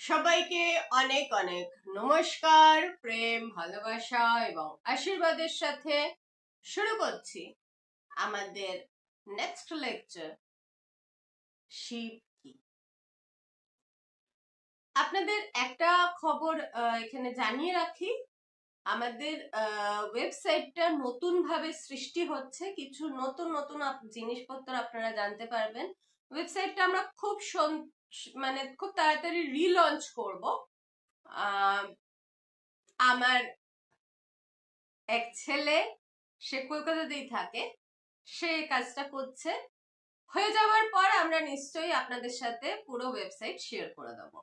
সবাইকে অনেক অনেক নমস্কার, প্রেম, ভালোবাসা এবং আশীর্বাদের সাথে শুরু করছি আমাদের নেক্সট লেকচার, শিব কি। আপনাদের একটা খবর এখানে জানিয়ে রাখি, আমাদের ওয়েবসাইটটা নতুন ভাবে সৃষ্টি হচ্ছে, কিছু নতুন নতুন জিনিসপত্র আপনারা জানতে পারবেন। ওয়েবসাইটটা আমরা খুব তাড়াতাড়ি রিলঞ্চ করব। আমার এক ছেলে, সে কলকাতাতেই থাকে, সে কাজটা করছে। হয়ে যাওয়ার পর আমরা নিশ্চয়ই আপনাদের সাথে পুরো ওয়েবসাইট শেয়ার করে দেব,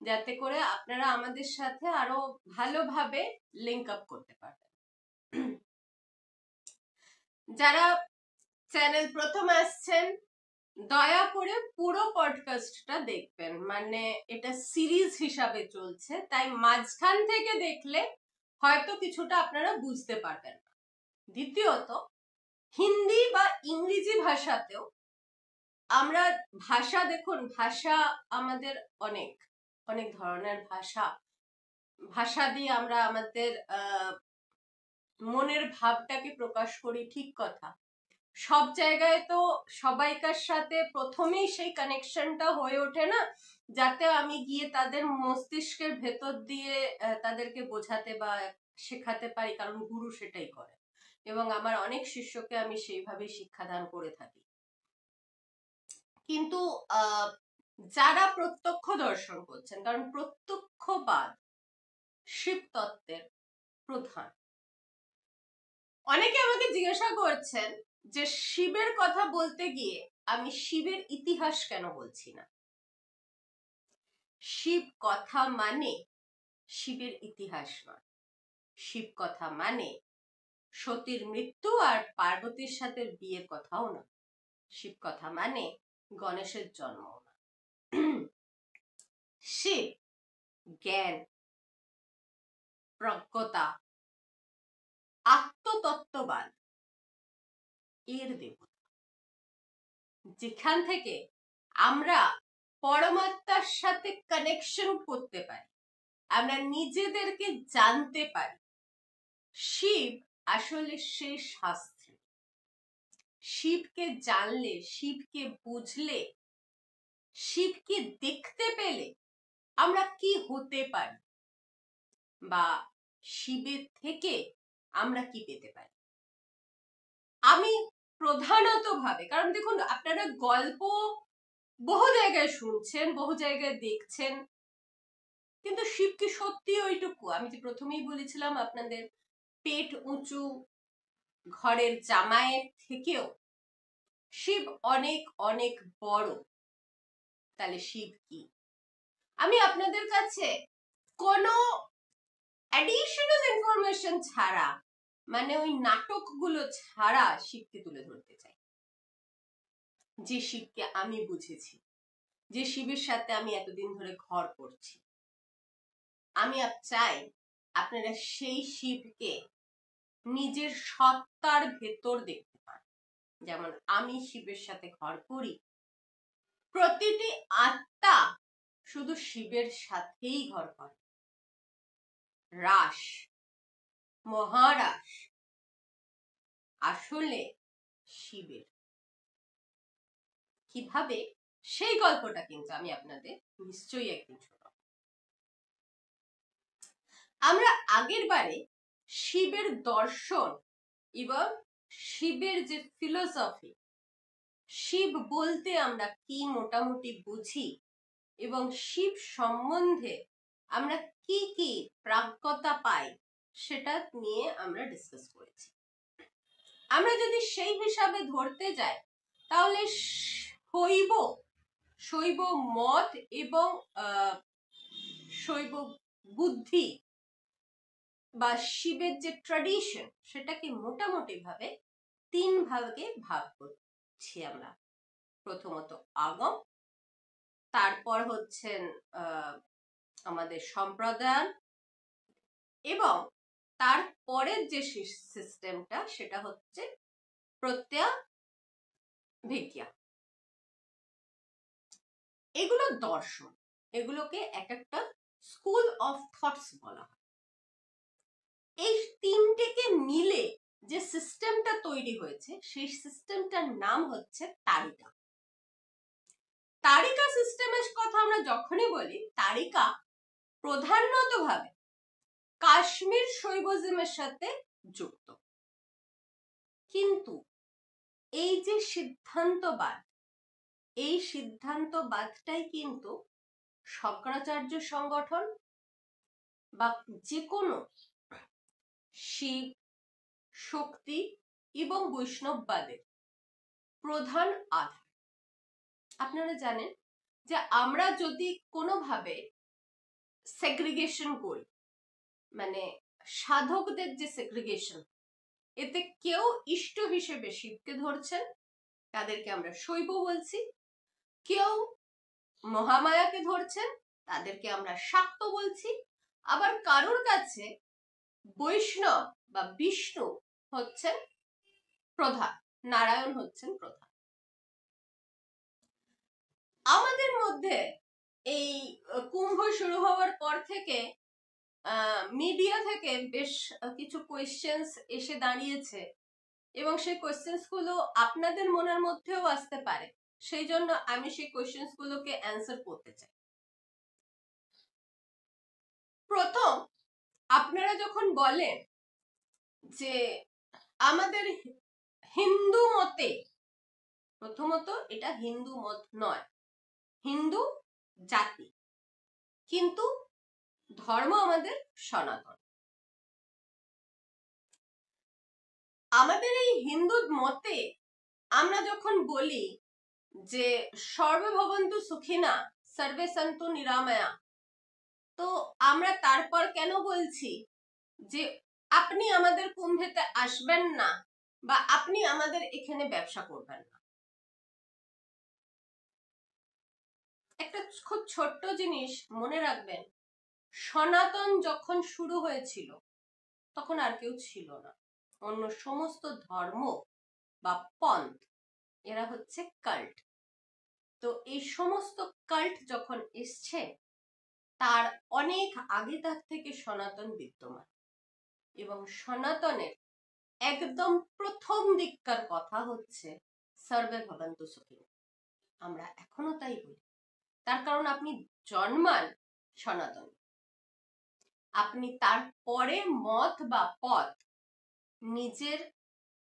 যাতে করে আপনারা আমাদের সাথে আরো ভালোভাবে লিংক আপ করতে পারবেন। যারা চ্যানেল প্রথম আসছেন, দয়া করে পুরো পডকাস্টটা দেখবেন, মানে এটা সিরিজ হিসাবে চলছে, তাই মাঝখান থেকে দেখলে হয়তো কিছুটা আপনারা বুঝতে পারবেন না। দ্বিতীয়ত, হিন্দি বা ইংরেজি ভাষাতেও আমরা দেখুন, ভাষা আমাদের অনেক অনেক ধরনের ভাষা দিয়ে আমরা আমাদের মনের ভাবটাকে প্রকাশ করি, ঠিক কথা। সব জায়গায় তো সবাইকার সাথে প্রথমেই সেই কানেকশনটা হয়ে ওঠে না, যাতে আমি গিয়ে তাদের মস্তিষ্কের ভেতর দিয়ে তাদেরকে বোঝাতে বা শেখাতে পারি, কারণ গুরু সেটাই করে এবং আমার অনেক শিষ্যকে আমি সেইভাবে শিক্ষাদান করে থাকি। কিন্তু যারা প্রত্যক্ষ দর্শন করছেন, কারণ প্রত্যক্ষবাদ শিব তত্ত্বের প্রধান। অনেকে আমাকে জিজ্ঞাসা করছেন যে শিবের কথা বলতে গিয়ে আমি শিবের ইতিহাস কেন বলছি না। শিব কথা মানে শিবের ইতিহাস নয়। শিব কথা মানে সতীর মৃত্যু আর পার্বতীর সাথে বিয়ের কথাও না। শিব কথা মানে গণেশের জন্ম না। শিব জ্ঞান, প্রজ্ঞতা, আত্মতত্ত্ববাদ এর দেবতা, যেখান থেকে আমরা পরমাত্মার সাথে কানেকশন করতে পারি, আমরা নিজেদেরকে জানতে পারি। শিব আসলে সেই শাস্ত্রী। শিবকে জানলে, শিবকে বুঝলে, শিবকে দেখতে পেলে আমরা কি হতে পারি বা শিবের থেকে আমরা কি পেতে পারি। আমি প্রধানত ভাবে, কারণ দেখুন, আপনারা গল্প বহু জায়গায় শুনছেন, বহু জায়গায় দেখছেন, কিন্তু শিব কি সত্যি ওইটুকু? আমি যে প্রথমেই বলেছিলাম আপনাদের, পেট উঁচু ঘরের জামাইয়ের থেকেও শিব অনেক অনেক বড়। তাহলে শিব কি? আমি আপনাদের কাছে কোনো অ্যাডিশনাল ইনফরমেশন ছাড়া, মানে ওই নাটকগুলো ছাড়া শিবকে তুলে ধরতে চাই। যে শিবকে আমি বুঝেছি, যে শিবের সাথে আমি এতদিন ধরে ঘর করছি, আমি চাই আপনারা সেই শিবকে নিজের সত্তার ভেতর দেখতে পান। যেমন আমি শিবের সাথে ঘর করি, প্রতিটি আত্মা শুধু শিবের সাথেই ঘর করে। রাস, মহারাস আসলে শিবের। কিভাবে, সেই গল্পটা কিন্তু আমি আপনাদের নিশ্চয়ই একদিন শোনাব। আমরা আগের বারে শিবের দর্শন এবং শিবের যে ফিলোসফি, শিব বলতে আমরা কি মোটামুটি বুঝি এবং শিব সম্বন্ধে আমরা কি কি প্রাজ্ঞতা পাই, সেটা নিয়ে আমরা ডিসকাস করেছি। আমরা যদি সেই হিসাবে ধরতে যাই, তাহলে শৈব মত এবং শৈব বুদ্ধি বা শিবের যে ট্র্যাডিশন, সেটাকে মোটামুটি ভাবে তিন ভাগে ভাগ করছি আমরা। প্রথমত আগম, তারপর হচ্ছেন আমাদের সম্প্রদায়, এবং তারপরের যে সিস্টেমটা সেটা হচ্ছে প্রত্যভিজ্ঞা। এগুলো দর্শন। এগুলোকে এক একটা স্কুল অফ থটস বলা হয়। এই তিনটেকে মিলে যে সিস্টেমটা তৈরি হয়েছে সেই সিস্টেমটার নাম হচ্ছে তারিকা। তারিকা সিস্টেমের কথা আমরা যখনই বলি, তারিকা প্রধানতভাবে কাশ্মীর শৈবজমের সাথে যুক্ত। কিন্তু এই যে সিদ্ধান্তবাদ, এই সিদ্ধান্তবাদটাই কিন্তু শঙ্করাচার্য সংগঠন বা যে কোনো শিব, শক্তি এবং বৈষ্ণববাদের প্রধান আধার। আপনারা জানেন যে আমরা যদি কোনোভাবে সেগ্রিগেশন করি, মানে সাধকদের যে সেগ্রিগেশন, এতে কেউ ইষ্ট হিসেবে শিবকে ধরছেন, তাদেরকে আমরা শৈব বলছি, কেউ মহামায়াকে ধরছেন, তাদেরকে আমরা শাক্ত বলছি, আবার কারোর কাছে বৈষ্ণব বা বিষ্ণু হচ্ছেন প্রধান, নারায়ণ হচ্ছেন প্রধান। আমাদের মধ্যে এই কুম্ভ শুরু হওয়ার পর থেকে মিডিয়া থেকে বেশ কিছু কোয়েশ্চেন্স এসে দাঁড়িয়েছে এবং সেই কোয়েশ্চেন্স গুলো আপনাদের মনের মধ্যেও আসতে পারে, সেই জন্য আমি সেই কোয়েশ্চেন্স গুলোকে অ্যান্সার করতে চাই। প্রথম, আপনারা যখন বলেন যে আমাদের হিন্দু মতে, প্রথমত এটা হিন্দু মত নয়, হিন্দু জাতি, কিন্তু ধর্ম আমাদের সনাতন। আমাদের এই হিন্দু মতে আমরা যখন বলি যে সর্বে ভবন্তু সুখিনা সর্বে সন্তু নিরাময়া, তো আমরা তারপর কেন বলছি যে আপনি আমাদের কুম্ভেতে আসবেন না বা আপনি আমাদের এখানে ব্যবসা করবেন না? একটা খুব ছোট্ট জিনিস মনে রাখবেন, সনাতন যখন শুরু হয়েছিল তখন আর কেউ ছিল না। অন্য সমস্ত ধর্ম বা পন্থ এরা হচ্ছে কাল্ট। তো এই সমস্ত কাল্ট যখন এসছে তার অনেক আগে তার থেকে সনাতন বিদ্যমান, এবং সনাতনের একদম প্রথম দিককার কথা হচ্ছে সর্বে ভবন্তু সুখিনঃ। আমরা এখনো তাই বলি, তার কারণ আপনি জন্মান সনাতন, আপনি তারপরে মত বা পথ নিজের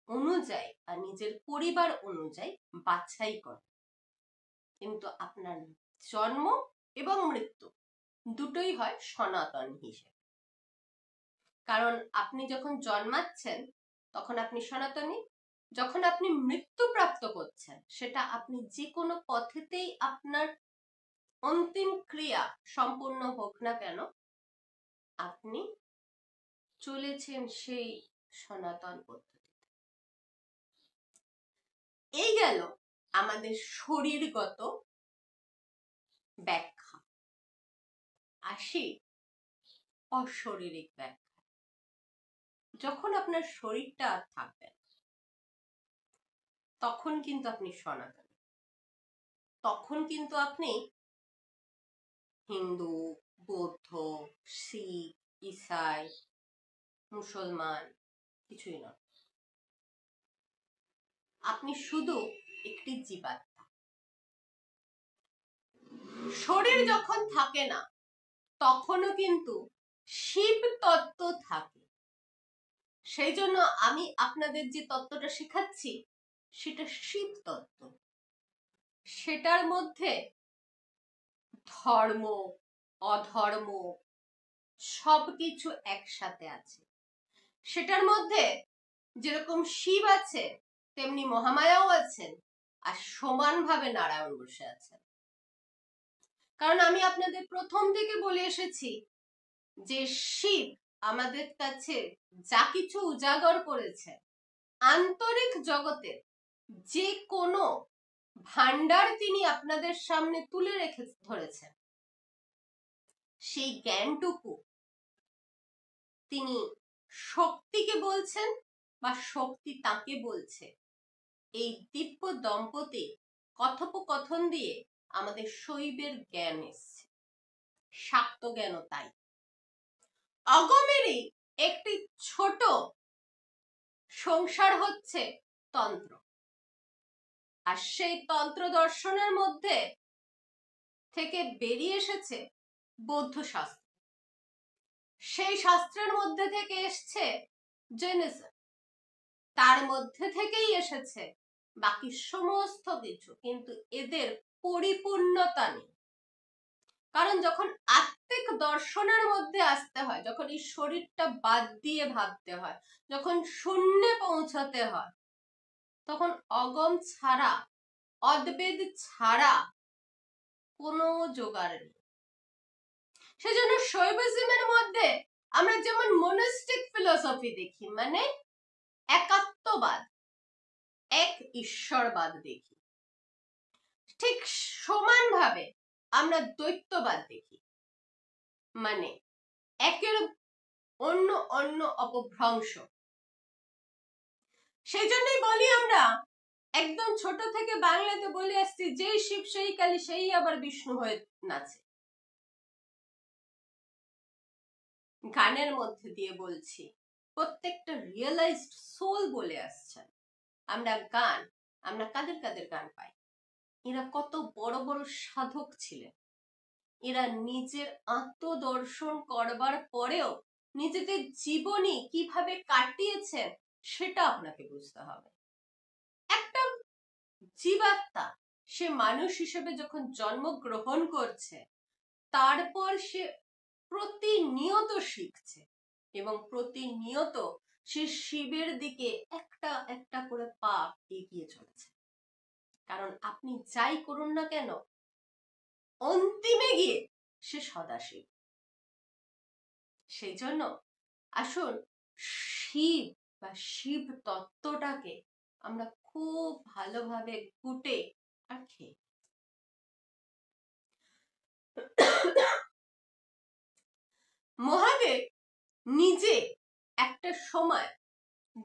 অনুযায়ী আর নিজের পরিবার অনুযায়ী বাছাই করেন, কিন্তু আপনার জন্ম এবং মৃত্যু দুটোই হয় সনাতন হিসেবে। কারণ আপনি যখন জন্মাচ্ছেন তখন আপনি সনাতনী, যখন আপনি মৃত্যু প্রাপ্ত করছেন সেটা আপনি যে কোনো পথেতেই আপনার অন্তিম ক্রিয়া সম্পূর্ণ হোক না কেন, আপনি চলেছেন সেই সনাতন পদ্ধতিতে। এই গেল আমাদের শরীরগত ব্যাখ্যা। আসি অশরীরিক ব্যাখ্যা। যখন আপনার শরীরটা আর থাকবে না তখন কিন্তু আপনি সনাতন, তখন কিন্তু আপনি হিন্দু, বৌদ্ধ, শিখ, ইসাই, মুসলমান কিছুই নয়। আপনি শুধু একটি জীবাত্মা। শরীর যখন থাকে না তখনও কিন্তু শিব তত্ত্ব থাকে। সেই জন্য আমি আপনাদের যে তত্ত্বটা শেখাচ্ছি সেটা শিব তত্ত্ব। সেটার মধ্যে ধর্ম, অধর্ম সবকিছু একসাথে আছে। সেটার মধ্যে যেরকম শিব আছে তেমনি মহামায়াও আছেন, আর সমানভাবে নারায়ণ বসে আছেন। কারণ আমি আপনাদের প্রথম থেকে বলে এসেছি যে শিব আমাদের কাছে যা কিছু উজাগর করেছে, আন্তরিক জগতের যে কোনো ভান্ডার তিনি আপনাদের সামনে তুলে রেখে ধরেছেন, সেই জ্ঞানটুকু তিনি শক্তিকে বলছেন বা শক্তি তাকে বলছে। এই দিব্য দম্পতি কথোপকথন দিয়ে আমাদের শৈবের জ্ঞান এসছে। শাক্ত জ্ঞানও তাই। অগমেরই একটি ছোট সংসার হচ্ছে তন্ত্র, আর সেই তন্ত্র দর্শনের মধ্যে থেকে বেরিয়ে এসেছে বৌদ্ধ শাস্ত্র। সেই শাস্ত্রের মধ্যে থেকে এসছে জৈনিজম, তার মধ্যে থেকেই এসেছে বাকি সমস্ত কিছু, কিন্তু এদের পরিপূর্ণতা নেই। কারণ যখন আত্মিক দর্শনের মধ্যে আসতে হয়, যখন এই শরীরটা বাদ দিয়ে ভাবতে হয়, যখন শূন্যে পৌঁছাতে হয়, তখন অগম ছাড়া, অদ্বৈত ছাড়া কোনো জোগাড় নেই। সেজন্য শৈবিজমের মধ্যে আমরা যেমন মনস্টিক ফিলোসফি দেখি, মানে একাত্মবাদ, এক ঈশ্বরবাদ দেখি, ঠিক সমানভাবে আমরা দ্বৈতবাদ দেখি, মানে একের অন্য অন্য অপভ্রংশ। সেই জন্যই বলি আমরা একদম ছোট থেকে বাংলাতে বলে আসছি, যেই শিব সেই কালী, সেই আবার বিষ্ণু হয়ে নাচে। গানের মধ্যে দিয়ে বলছি, প্রত্যেকটা রিয়েলাইজড সোল বলে আসছেন। আমরা কাদের কাদের গান পাই? এরা কত বড় বড় সাধক ছিলেন, এরা নিজের আত্মদর্শন করবার পরেও নিজেদের জীবনী কিভাবে কাটিয়েছেন সেটা আপনাকে বুঝতে হবে। একটা জীবাত্মা সে মানুষ হিসেবে যখন জন্মগ্রহণ করছে, তারপর সে প্রতিনিয়ত শিখছে এবং প্রতিনিয়ত সে শিবের দিকে একটা একটা করে পা এগিয়ে চলেছে। কারণ আপনি যাই করুন না কেন, অন্তিমে গিয়ে সে সদাশিব। সেই জন্য আসুন শিব বা শিব তত্ত্বটাকে আমরা খুব ভালোভাবে গুটে আর খেয়ে। মহাদেব নিজে একটা সময়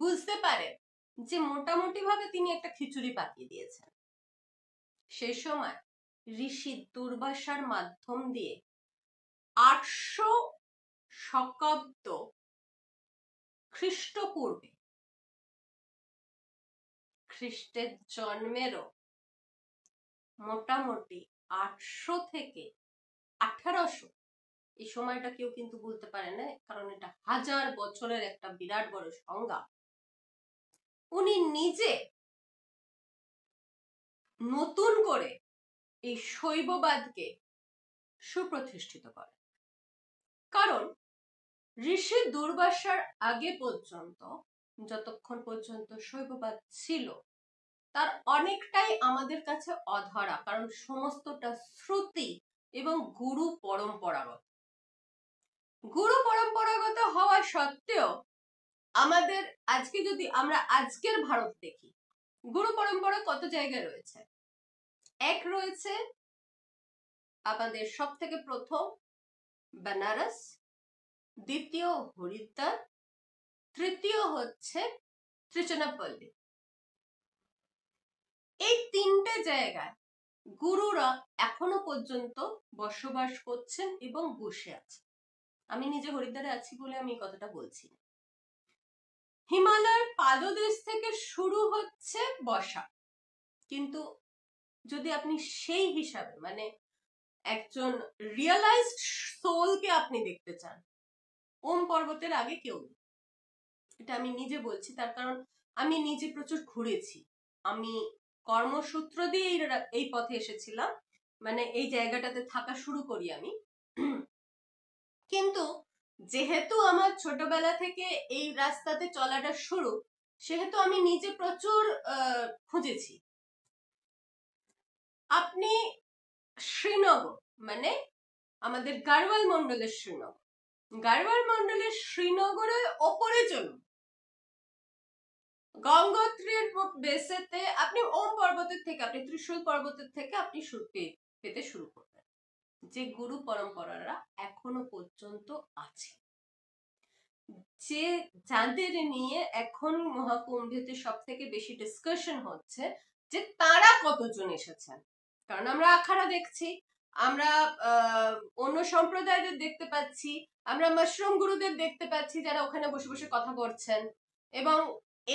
বুঝতে পারে যে মোটামুটি ভাবে তিনি একটা খিচুড়ি পাকিয়ে দিয়েছেন। সেই সময় ঋষি দুর্বাসার মাধ্যম দিয়ে 800 শকাব্দ খ্রিস্টপূর্বে, খ্রিস্টের জন্মেরও মোটামুটি 800 থেকে 1800, এই সময়টা কেউ কিন্তু বলতে পারে না, কারণ এটা 1000 বছরের একটা বিরাট বড় সংজ্ঞা। উনি নিজে নতুন করে এই শৈববাদকে সুপ্রতিষ্ঠিত করেন। কারণ ঋষি দুর্বাসার আগে পর্যন্ত, যতক্ষণ পর্যন্ত শৈববাদ ছিল, তার অনেকটাই আমাদের কাছে অধরা, কারণ সমস্তটা শ্রুতি এবং গুরু পরম্পরাগত। গুরু পরম্পরাগত হওয়া সত্ত্বেও আমাদের আজকে যদি আমরা আজকের ভারত দেখি, গুরু পরম্পরা কত জায়গায় রয়েছে। এক রয়েছে আমাদের সব থেকে প্রথম বেনারস, দ্বিতীয় হরিদ্বার, তৃতীয় হচ্ছে ত্রিচনাপল্লী। এই 3টে জায়গায় গুরুরা এখনো পর্যন্ত বসবাস করছেন এবং বসে আছেন। আমি নিজে হরিদ্বারে আছি বলে আমি কথাটা বলছি। হিমালয়ের পাদদেশ থেকে শুরু হচ্ছে বসা, কিন্তু যদি আপনি সেই হিসাবে, মানে একজন রিয়েলাইজড সোলকে আপনি দেখতে চান, ওম পর্বতের আগে কেউ নেই। এটা আমি নিজে বলছি, তার কারণ আমি নিজে প্রচুর ঘুরেছি। আমি কর্মসূত্র দিয়ে এই পথে এসেছিলাম, মানে এই জায়গাটাতে থাকা শুরু করি আমি। কিন্তু যেহেতু আমার ছোটবেলা থেকে এই রাস্তাতে চলাটা শুরু, সেহেতু আমি নিজে প্রচুর খুঁজেছি। আপনি শ্রীনগর, মানে আমাদের গাড়ওয়াল মন্ডলের শ্রীনগর, গাড়ওয়াল মন্ডলের শ্রীনগরের ওপরে চলুন, গঙ্গোত্রীর বেসেতে আপনি ওম পর্বতের থেকে, আপনি ত্রিশূল পর্বতের থেকে আপনি পেতে শুরু করবেন, যে গুরু পরম্পরারা এখনো পর্যন্ত আছে, যে যাদের নিয়ে এখন মহাকুম্ভেতে সব থেকে বেশি ডিসকাশন হচ্ছে, যে তারা কতজন এসেছেন। কারণ আমরা আখাড়া দেখছি, আমরা অন্য সম্প্রদায়দের দেখতে পাচ্ছি, আমরা মাশরুম গুরুদের দেখতে পাচ্ছি যারা ওখানে বসে বসে কথা বলছেন এবং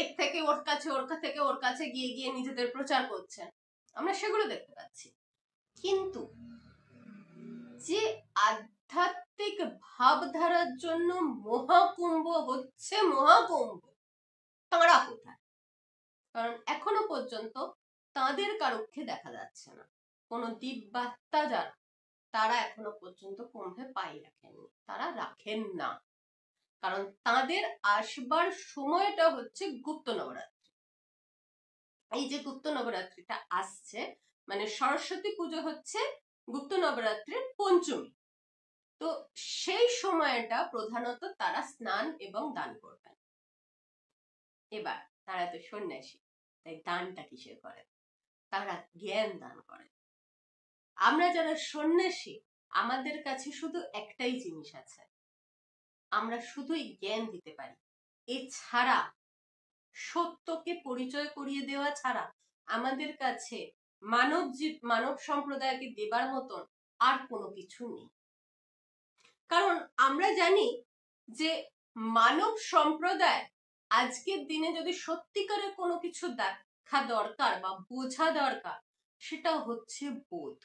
এর থেকে ওর কাছে, ওর থেকে ওর কাছে গিয়ে গিয়ে নিজেদের প্রচার করছেন, আমরা সেগুলো দেখতে পাচ্ছি। কিন্তু যে আধ্যাত্মিক ভাবধারার জন্য মহাকুম্ভ হচ্ছে মহাকুম্ভ, তাঁরা কোথায়? কারণ এখনো পর্যন্ত তাদের কারোকে দেখা যাচ্ছে না। কোনো দিব্যাত্মা যারা, তারা এখনো পর্যন্ত কুম্ভে পাই রাখেননি, তারা রাখেন না। কারণ তাদের আসবার সময়টা হচ্ছে গুপ্ত নবরাত্রি। এই যে গুপ্ত নবরাত্রিটা আসছে, মানে সরস্বতী পুজো হচ্ছে গুপ্ত নবরাত্রির পঞ্চমী। তো সেই সময়টা প্রধানত তারা স্নান এবং দান করবেন। এবার তারা তো সন্ন্যাসী, তাই দানটা কিসের করেন? তারা জ্ঞান দান করেন। আমরা যারা সন্ন্যাসী, আমাদের কাছে শুধু একটাই জিনিস আছে, আমরা শুধুই জ্ঞান দিতে পারি। এছাড়া, সত্যকে পরিচয় করিয়ে দেওয়া ছাড়া আমাদের কাছে মানব সম্প্রদায়কে দেবার মতন আর কোনো কিছু নেই। কারণ আমরা জানি যে মানব সম্প্রদায় আজকের দিনে যদি সত্যিকারের কোনো কিছু দেখা দরকার বা বোঝা দরকার, সেটা হচ্ছে বোধ।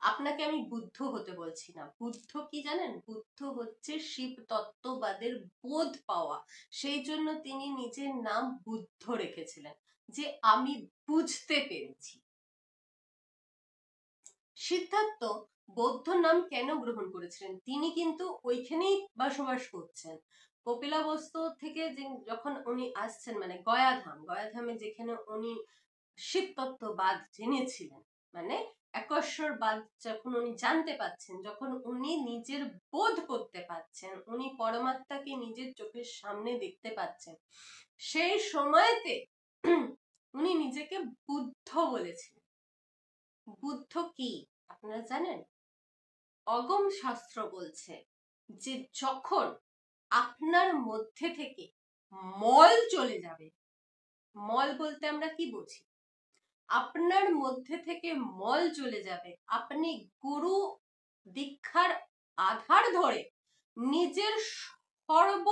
আপনাকে আমি বুদ্ধ হতে বলছি না। বুদ্ধ কি জানেন? বুদ্ধ হচ্ছে শিব তত্ত্ববাদের বোধ পাওয়া। সেই জন্য তিনি নিজের নাম বুদ্ধ রেখেছিলেন, যে আমি বুঝতে পেরেছি। সিদ্ধার্থ বৌদ্ধ নাম কেন গ্রহণ করেছিলেন? তিনি কিন্তু ওইখানেই বসবাস করছেন। কপিলাবস্তু থেকে যখন উনি আসছেন, মানে গয়াধামে যেখানে উনি শিব তত্ত্ববাদ জেনেছিলেন, মানে একশ্বরবাদ যখন উনি জানতে পাচ্ছেন, যখন উনি নিজের বোধ করতে পাচ্ছেন, উনি পরমাত্মাকে নিজের চোখের সামনে দেখতে পাচ্ছেন, সেই সময়তে উনি নিজেকে বুদ্ধ বলেছিলেন। বুদ্ধ কি আপনারা জানেন? অগম শাস্ত্র বলছে যে যখন আপনার মধ্যে থেকে মল চলে যাবে, মল বলতে আমরা কি বুঝি? আপনার মধ্যে থেকে মল চলে যাবে, আপনি গুরু দীক্ষার আধার ধরে নিজের সর্ব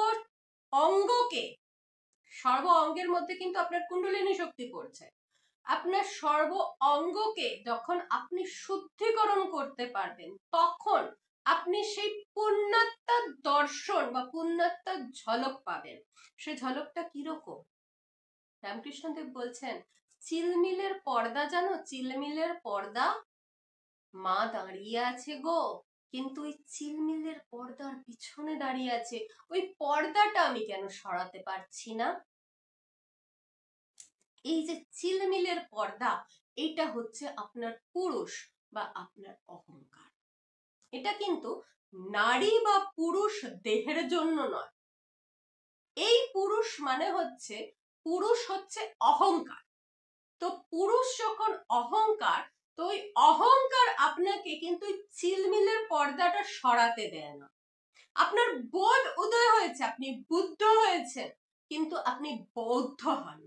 অঙ্গের মধ্যে কিন্তু আপনার কুণ্ডলিনী শক্তি পড়ছে, আপনার সর্ব অঙ্গকে যখন আপনি শুদ্ধিকরণ করতে পারবেন, তখন আপনি সেই পূর্ণাত্মার দর্শন বা পূর্ণাত্মার ঝলক পাবেন। সে ঝলকটা কিরকম? রামকৃষ্ণদেব বলছেন, চিলমিলের পর্দা জানো? চিলমিলের পর্দা, মা দাঁড়িয়ে আছে গো, কিন্তু ওই চিলমিলের পর্দার পিছনে দাঁড়িয়ে আছে, ওই পর্দাটা আমি কেন সরাতে পারছি না? এই যে চিলমিলের পর্দা, এটা হচ্ছে আপনার পুরুষ বা আপনার অহংকার। এটা কিন্তু নারী বা পুরুষ দেহের জন্য নয়। এই পুরুষ মানে হচ্ছে, পুরুষ হচ্ছে অহংকার। তো পুরুষ যখন অহংকার, তো ওই অহংকার আপনাকে কিন্তু চিলমিলের পর্দাটা সরাতে দেয় না। আপনার বোধ উদয় হয়েছে, আপনি বুদ্ধ হয়েছেন, কিন্তু আপনি বৌদ্ধ হন।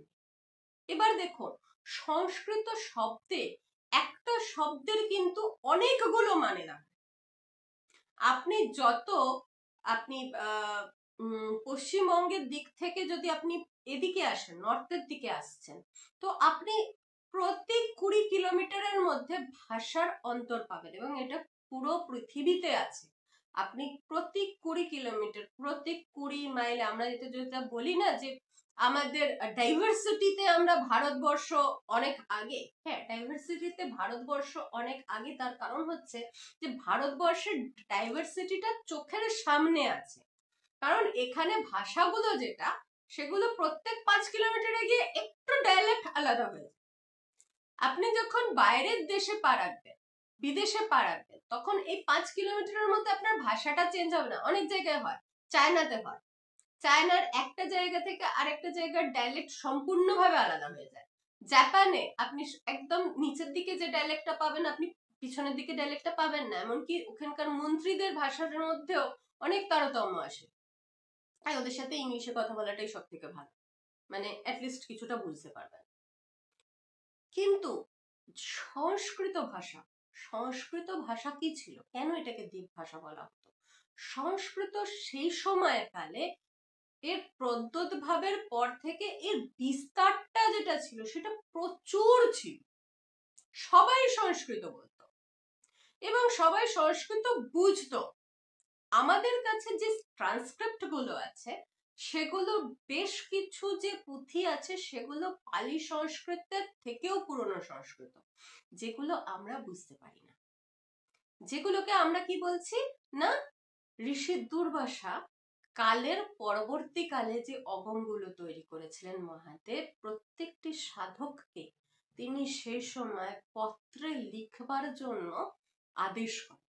এবার দেখুন, সংস্কৃত শব্দে একটা শব্দের কিন্তু অনেকগুলো মানে না। আপনি পশ্চিমবঙ্গের দিক থেকে যদি আপনি এদিকে আসেন, নর্থের দিকে আসছেন, তো আপনি প্রতি 20 কিলোমিটারের মধ্যে ভাষার অন্তর পাবেন, এবং এটা পুরো পৃথিবীতে আছে। আপনি প্রতি 20 কিলোমিটার, প্রতি 20 মাইল, আমরা যেটা বলি না যে আমাদের ডাইভার্সিটিতে আমরা ভারতবর্ষ অনেক আগে। হ্যাঁ, ডাইভার্সিটিতে ভারতবর্ষ অনেক আগে, তার কারণ হচ্ছে যে ভারতবর্ষের ডাইভার্সিটিটা চোখের সামনে আছে। কারণ এখানে ভাষাগুলো যেটা, সেগুলো প্রত্যেক 5 কিলোমিটারে গিয়ে একটু ডায়ালেক্ট আলাদা হয়ে যায়। আপনি যখন বাইরের দেশে পা রাখবেন, বিদেশে পা রাখবেন, তখন এই 5 কিলোমিটারের মধ্যে আপনার ভাষাটা চেঞ্জ হবে না। অনেক জায়গায় হয়, চায়নাতে হয়, চায়নার একটা জায়গা থেকে আরেকটা জায়গার ডায়ালেক্ট সম্পূর্ণভাবে আলাদা হয়ে যায়। জাপানে আপনি একদম নিচের দিকে যে ডায়ালেক্টটা পাবেন, আপনি পিছনের দিকে ডায়ালেক্টটা পাবেন না। এমনকি ওখানকার মন্ত্রীদের ভাষার মধ্যেও অনেক তারতম্য আসে। তাই ওদের সাথে ইংলিশে কথা বলাটাই সব থেকে ভালো, মানে অ্যাটলিস্ট কিছুটা বুঝতে পারবেন। কিন্তু সংস্কৃত ভাষা সংস্কৃত ভাষা কি ছিল, কেন এটাকে দ্বীপ ভাষা বলা হতো? সংস্কৃত সেই সময়কালে এর প্রদ্যোৎ ভাবের পর থেকে এর বিস্তারটা যেটা ছিল সেটা প্রচুর ছিল। সবাই সংস্কৃত বলতো এবং সবাই সংস্কৃত বুঝতো। আমাদের কাছে যে ট্রান্সক্রিপ্ট গুলো আছে সেগুলো বেশ কিছু যে পুঁথি আছে সেগুলো পালি সংস্কৃতের থেকেও পুরনো সংস্কৃত, যেগুলো আমরা বুঝতে পারি না, যেগুলোকে আমরা কি বলছি না ঋষি দুর্বাসা কালের পরবর্তীকালে যে অগমগুলো তৈরি করেছিলেন মহাদেব, প্রত্যেকটি সাধককে তিনি সেই সময় পত্রে লিখবার জন্য আদেশ করেন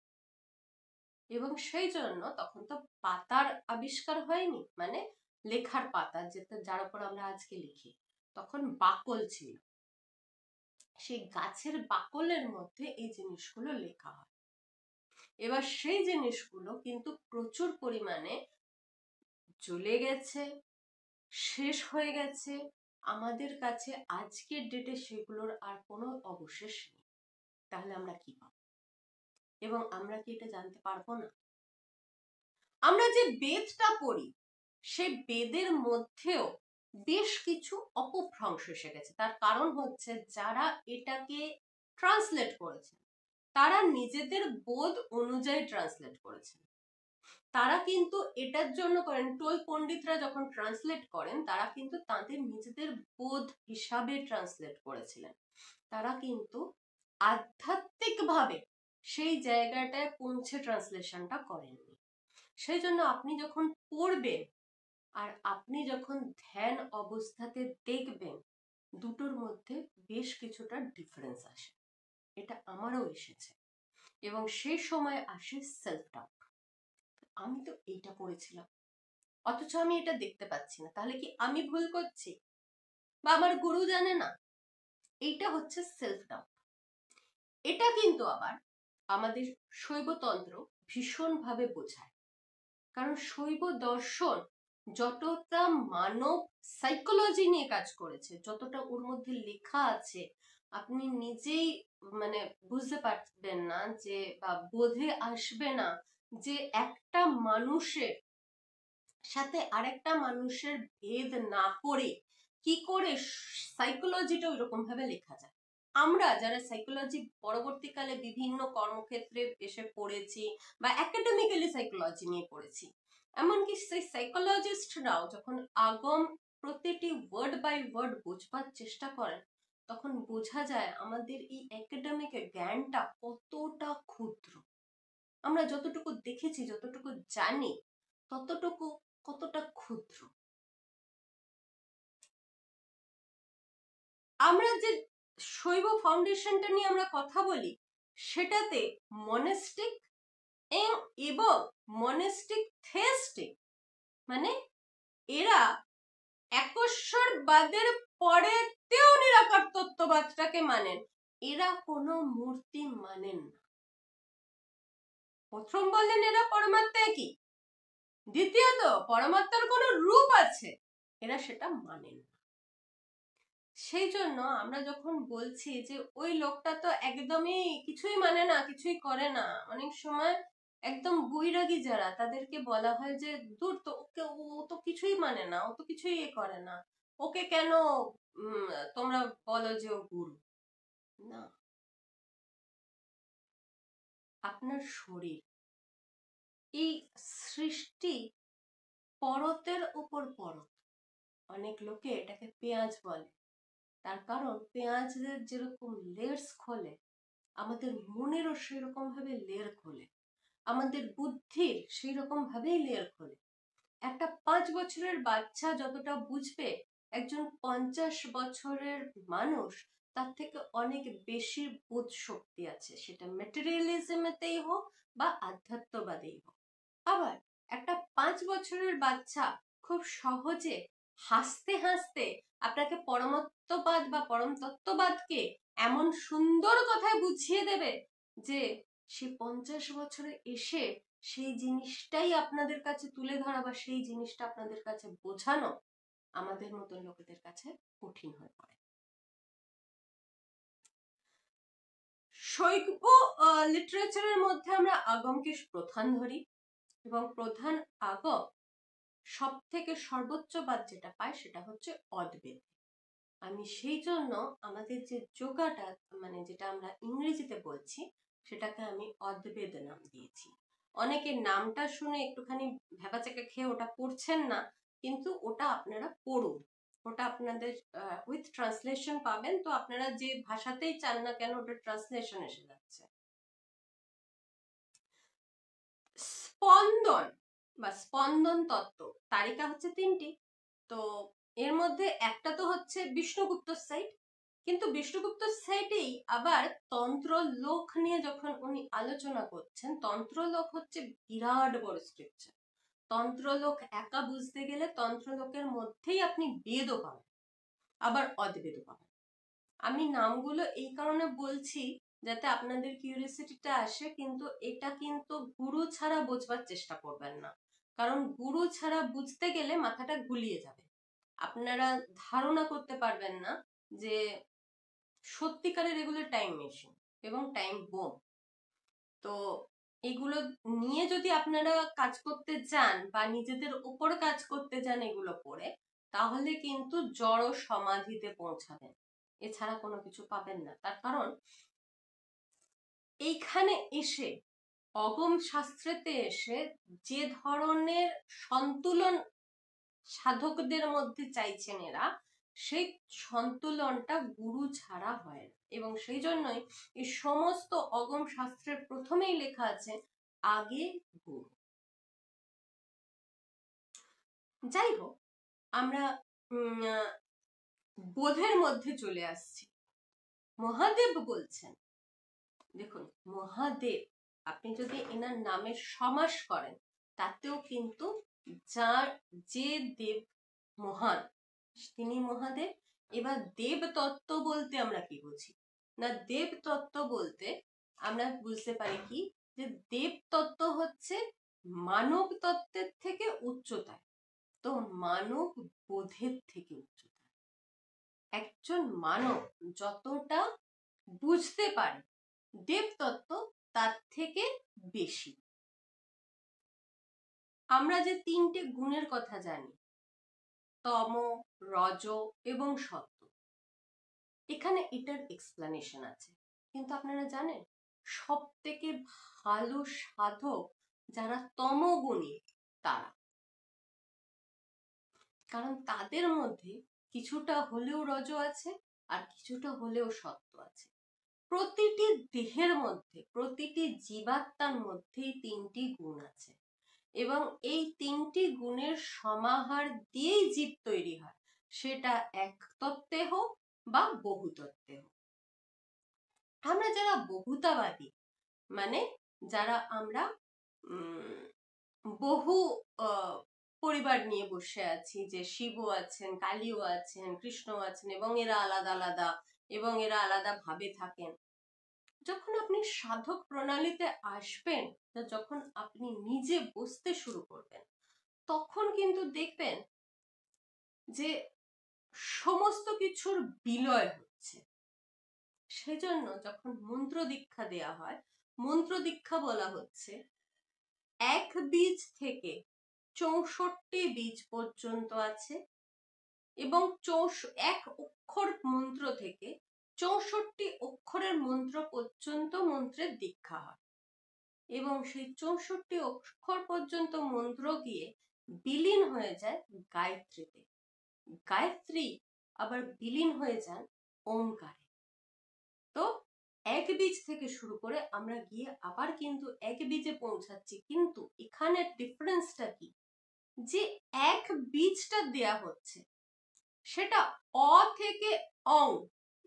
এবং সেই জন্য তখন তো পাতার আবিষ্কার হয়নি, মানে লেখার পাতা যেটা যার উপর আমরা আজকে লিখি, তখন বাকল ছিল, সেই গাছের বাকলের মধ্যে এই জিনিসগুলো লেখা হয়। এবার সেই জিনিসগুলো কিন্তু প্রচুর পরিমাণে চলে গেছে, শেষ হয়ে গেছে, আমাদের কাছে আজকের ডেটে সেগুলোর আর কোনো অবশেষ নেই। তাহলে আমরা কি পাবো এবং আমরা কি এটা জানতে পারবো না? আমরা যে বেদটা পড়ি সেই বেদের মধ্যেও বেশ কিছু অপভ্রংশ এসে গেছে। তার কারণ হচ্ছে যারা এটাকে ট্রান্সলেট করেছেন তারা নিজেদের বোধ অনুযায়ী ট্রান্সলেট করেছেন। তারা কিন্তু এটার জন্য করেন, টোল পণ্ডিতরা যখন ট্রান্সলেট করেন তারা কিন্তু তাদের নিজেদের বোধ হিসাবে ট্রান্সলেট করেছিলেন। তারা কিন্তু আধ্যাত্মিকভাবে সেই জায়গাটায় পৌঁছে ট্রান্সলেশনটা করেননি। সেই জন্য আপনি যখন পড়বেন আর আপনি যখন ধ্যান অবস্থাতে দেখবেন দুটোর মধ্যে বেশ কিছুটা ডিফারেন্স আসে। এটা আমারও এসেছে এবং সেই সময় আসে সেলফ ডাউট, আমি তো এইটা পড়েছিলাম অথচ আমি এটা দেখতে পাচ্ছি না, তাহলে কি আমি ভুল করছি বা আমার গুরু জানে না? এইটা হচ্ছে সেলফ ডাউট। এটা কিন্তু আবার আমাদের শৈবতন্ত্র ভীষণভাবে বোঝায়, কারণ শৈব দর্শন যতটা মানব সাইকোলজি নিয়ে কাজ করেছে, যতটা ওর মধ্যে লেখা আছে আপনি নিজেই মানে বুঝতে পারবেন না যে বা বোধে আসবে না যে একটা মানুষের সাথে আরেকটা মানুষের ভেদ না করে কি করে সাইকোলজিটা ওইরকম ভাবে লেখা যায়। আমরা যারা সাইকোলজি পরবর্তীকালে বিভিন্ন কর্মক্ষেত্রে এসে পড়েছি বা একাডেমিক্যালি সাইকোলজি নিয়ে পড়েছি, এমনকি সেই সাইকোলজিস্টরাও যখন আগম প্রতিটি ওয়ার্ড বাই ওয়ার্ড বুঝবার চেষ্টা করেন তখন বোঝা যায় আমাদের এই একাডেমিক জ্ঞানটা কতটা ক্ষুদ্র। আমরা যতটুকু দেখেছি, যতটুকু জানি, ততটুকু কতটা ক্ষুদ্র। আমরা যে শৈব ফাউন্ডেশনটা নিয়ে আমরা কথা বলি সেটাতে মনেস্টিক এবং মনেস্টিক থেস্টিক, মানে এরা একশ্বরবাদের পরেতেও নিরাকার তত্ত্ববাদটাকে মানেন, এরা কোনো মূর্তি মানেন না। প্রথম বললেন এরা পরমাত্মা কি, দ্বিতীয়ত পরমাত্মার কোনো রূপ আছে, এরা সেটা মানেন না। সেই জন্য আমরা যখন বলছি যে ওই লোকটা তো একদমই কিছুই মানে না, কিছুই করে না, অনেক সময় একদম বৈরাগী যারা তাদেরকে বলা হয় যে দূর তো, ওকে ও তো কিছুই মানে না, ও তো কিছুই এ করে না, ওকে কেন তোমরা বলো যে ও গুরু। না, আপনার শরীর এই সৃষ্টি পরতের উপর পরত, অনেক লোকে এটাকে পেঁয়াজ বলে, তার কারণ পেঁয়াজের যেরকম লেয়ার্স খোলে আমাদের মনেরও সেরকম ভাবে লেয়ার খোলে, আমাদের বুদ্ধির সেই রকম ভাবেই লেয়ার খোলে। একটা 5 বছরের বাচ্চা যতটা বুঝবে একজন 50 বছরের মানুষ তার থেকে অনেক বেশি বোধ শক্তি আছে, সেটা ম্যাটেরিয়ালিজমেতেই হোক বা আধ্যাত্মবাদেই হোক। আবার একটা 5 বছরের বাচ্চা খুব সহজে হাসতে হাসতে আপনাকে পরমত্ববাদ বা পরম তত্ত্ববাদকে এমন সুন্দর কথায় বুঝিয়ে দেবে যে সে 50 বছরে এসে সেই জিনিসটাই আপনাদের কাছে তুলে ধরা বা সেই জিনিসটা আপনাদের কাছে বোঝানো আমাদের মতন লোকেদের কাছে কঠিন হয়ে পড়ে। শৈব লিটারেচারের মধ্যে আমরা আগমকে প্রধান ধরি, এবং প্রধান আগম সব থেকে সর্বোচ্চ বাদ যেটা পায় সেটা হচ্ছে অদ্বেদ। আমি সেই জন্য আমাদের যে যোগাটা, মানে যেটা আমরা ইংরেজিতে বলছি, সেটাকে আমি অদ্বেদ নাম দিয়েছি। অনেকে নামটা শুনে একটুখানি ভ্যাবাচাকা খেয়ে ওটা পড়ছেন না, কিন্তু ওটা আপনারা পড়ুন, ওটা আপনাদের উইথ ট্রান্সলেশন পাবেন। তো আপনারা যে ভাষাতেই চান না কেন, ওটা ট্রান্সলেশন এসে যাচ্ছে। স্পন্দন বা স্পন্দন তত্ত্ব তালিকা হচ্ছে 3টি। তো এর মধ্যে একটা তো হচ্ছে বিষ্ণুগুপ্ত সাইট, কিন্তু বিষ্ণুগুপ্ত সাইটেই আবার তন্ত্রলোক নিয়ে যখন উনি আলোচনা করছেন, তন্ত্রলোক হচ্ছে বিরাট বড় স্ক্রিপচার। তন্ত্রলোক একা বুঝতে গেলে তন্ত্রলোকের মধ্যেই আপনি বেদও পাবেন, আবার অদ্বেদও পাবেন। আমি নামগুলো এই কারণে বলছি যাতে আপনাদের কিউরিওসিটিটা আসে, কিন্তু এটা কিন্তু গুরু ছাড়া বোঝবার চেষ্টা করবেন না, কারণ গুরু ছাড়া বুঝতে গেলে মাথাটা গুলিয়ে যাবে। আপনারা ধারণা করতে পারবেন না যে সত্যিকারের এগুলো টাইম মেশিন এবং টাইম বোম। তো এগুলো নিয়ে যদি আপনারা কাজ করতে চান বা নিজেদের উপর কাজ করতে চান এগুলো পড়ে, তাহলে কিন্তু জড় সমাধিতে পৌঁছাবেন, এছাড়া কোনো কিছু পাবেন না। তার কারণ এইখানে এসে, অগম শাস্ত্রেতে এসে যে ধরনের সন্তুলন সাধকদের মধ্যে চাইছেন এরা, সেই সন্তুলনটা গুরু ছাড়া হয় না। এবং সেই জন্যই এই সমস্ত অগম শাস্ত্রের প্রথমেই লেখা আছে আগে গুরু। যাই হোক, আমরা বোধের মধ্যে চলে আসছি। মহাদেব বলছেন, দেখুন মহাদেব, আপনি যদি এনার নামের সমাস করেন তাতেও কিন্তু যার যে দেব মহান তিনি মহাদেব। এবার দেব তত্ত্ব বলতে আমরা কি বুঝি না, দেব তত্ত্ব বলতে আমরা বুঝতে পারি কি, যে দেব তত্ত্ব হচ্ছে মানব তত্ত্বের থেকে উচ্চতায়, তো মানব বোধের থেকে উচ্চতায়। একজন মানব যতটা বুঝতে পারে দেবতত্ত্ব তার থেকে বেশি। আমরা যে 3টে গুণের কথা জানি, তম, রজ এবং সত্ত্ব, এখানে এটার এক্সপ্লানেশন আছে। কিন্তু আপনারা জানেন সব থেকে ভালো সাধক যারা তমগুণী তারা, কারণ তাদের মধ্যে কিছুটা হলেও রজ আছে আর কিছুটা হলেও সত্ত্ব আছে। প্রতিটি দেহের মধ্যে, প্রতিটি জীবাত্মার মধ্যেই 3টি গুণ আছে, এবং এই 3টি গুণের সমাহার দিয়েই জীব তৈরি হয়, সেটা এক তত্ত্বে হোক বা বহু তত্ত্বে হোক। আমরা যারা বহুতাবাদী, মানে যারা আমরা বহু পরিবার নিয়ে বসে আছি, যে শিবও আছেন, কালীও আছেন, কৃষ্ণ আছেন, এবং এরা আলাদা আলাদা, এবং এরা আলাদা ভাবে থাকেন। যখন আপনি সাধক প্রণালীতে আসবেন, যখন আপনি নিজে বসতে শুরু করবেন, তখন কিন্তু দেখবেন যে সমস্ত কিছুর বিলয় হচ্ছে। সেজন্য যখন মন্ত্র দীক্ষা দেয়া হয়, মন্ত্র দীক্ষা বলা হচ্ছে এক বীজ থেকে 64 বীজ পর্যন্ত আছে, এবং এক অক্ষর মন্ত্র থেকে 64 অক্ষরের মন্ত্র পর্যন্ত মন্ত্রের দীক্ষা হয়, এবং সেই 64 অক্ষর পর্যন্ত মন্ত্র গিয়ে বিলীন হয়ে যায় গায়ত্রীতে। গায়ত্রী আবার বিলীন হয়ে যান ওমকারে। তো এক বীজ থেকে শুরু করে আমরা গিয়ে আবার কিন্তু এক বীজে পৌঁছাচ্ছি, কিন্তু এখানে ডিফারেন্সটা কি, যে এক বীজটা দেয়া হচ্ছে সেটা অ থেকে অং,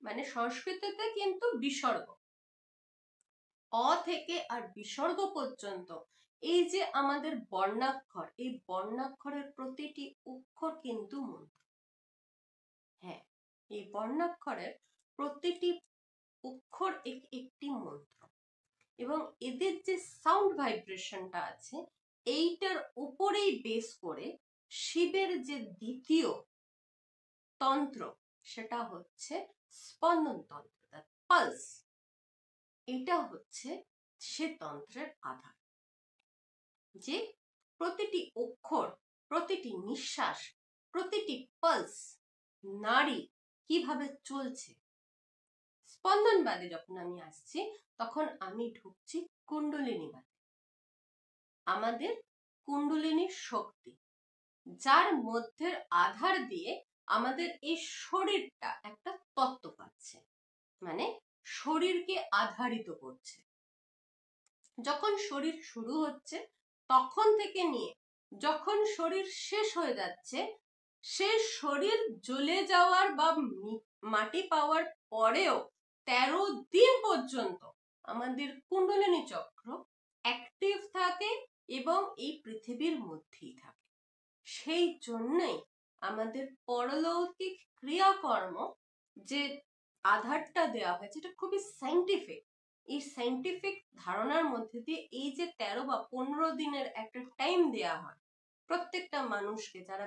মানে সংস্কৃততে কিন্তু বিসর্গ, অ থেকে আর বিসর্গ পর্যন্ত এই যে আমাদের বর্ণাক্ষর, এই বর্ণাক্ষরের প্রতিটি অক্ষর কিন্তু মন্ত্র। হ্যাঁ, এই বর্ণাক্ষরের প্রতিটি অক্ষর একটি মন্ত্র, এবং এদের যে সাউন্ড ভাইব্রেশনটা আছে, এইটার উপরেই বেস করে শিবের যে দ্বিতীয় তন্ত্র, সেটা হচ্ছে স্পন্দন তন্ত্র, পালস। এটা হচ্ছে সে তন্ত্রের আধার, যে প্রতিটি অক্ষর, প্রতিটি নিঃশ্বাস, প্রতিটি পালস নাড়ি কিভাবে চলছে। স্পন্দনবাদে যখন আমি আসছি তখন আমি ঢুকছি কুণ্ডলিনীবাদে, আমাদের কুণ্ডলিনীর শক্তি, যার মধ্যের আধার দিয়ে আমাদের এই শরীরটা একটা তত্ত্ব পাচ্ছে, মানে শরীরকে আধারিত করছে। যখন শরীর শুরু হচ্ছে তখন থেকে নিয়ে যখন শরীর শেষ হয়ে যাচ্ছে, সে শরীর জ্বলে যাওয়ার বা মাটি পাওয়ার পরেও 13 দিন পর্যন্ত আমাদের কুণ্ডলিনী চক্র অ্যাক্টিভ থাকে এবং এই পৃথিবীর মধ্যেই থাকে। সেই জন্যই আমাদের পরলৌকিক ক্রিয়াকর্ম যে আধারটা দেওয়া হয়েছে এটা খুবই সাইন্টিফিক। এই সাইন্টিফিক ধারণার মধ্যে দিয়ে এই যে 13 বা 15 দিনের একটা টাইম দেওয়া হয় প্রত্যেকটা মানুষকে, যারা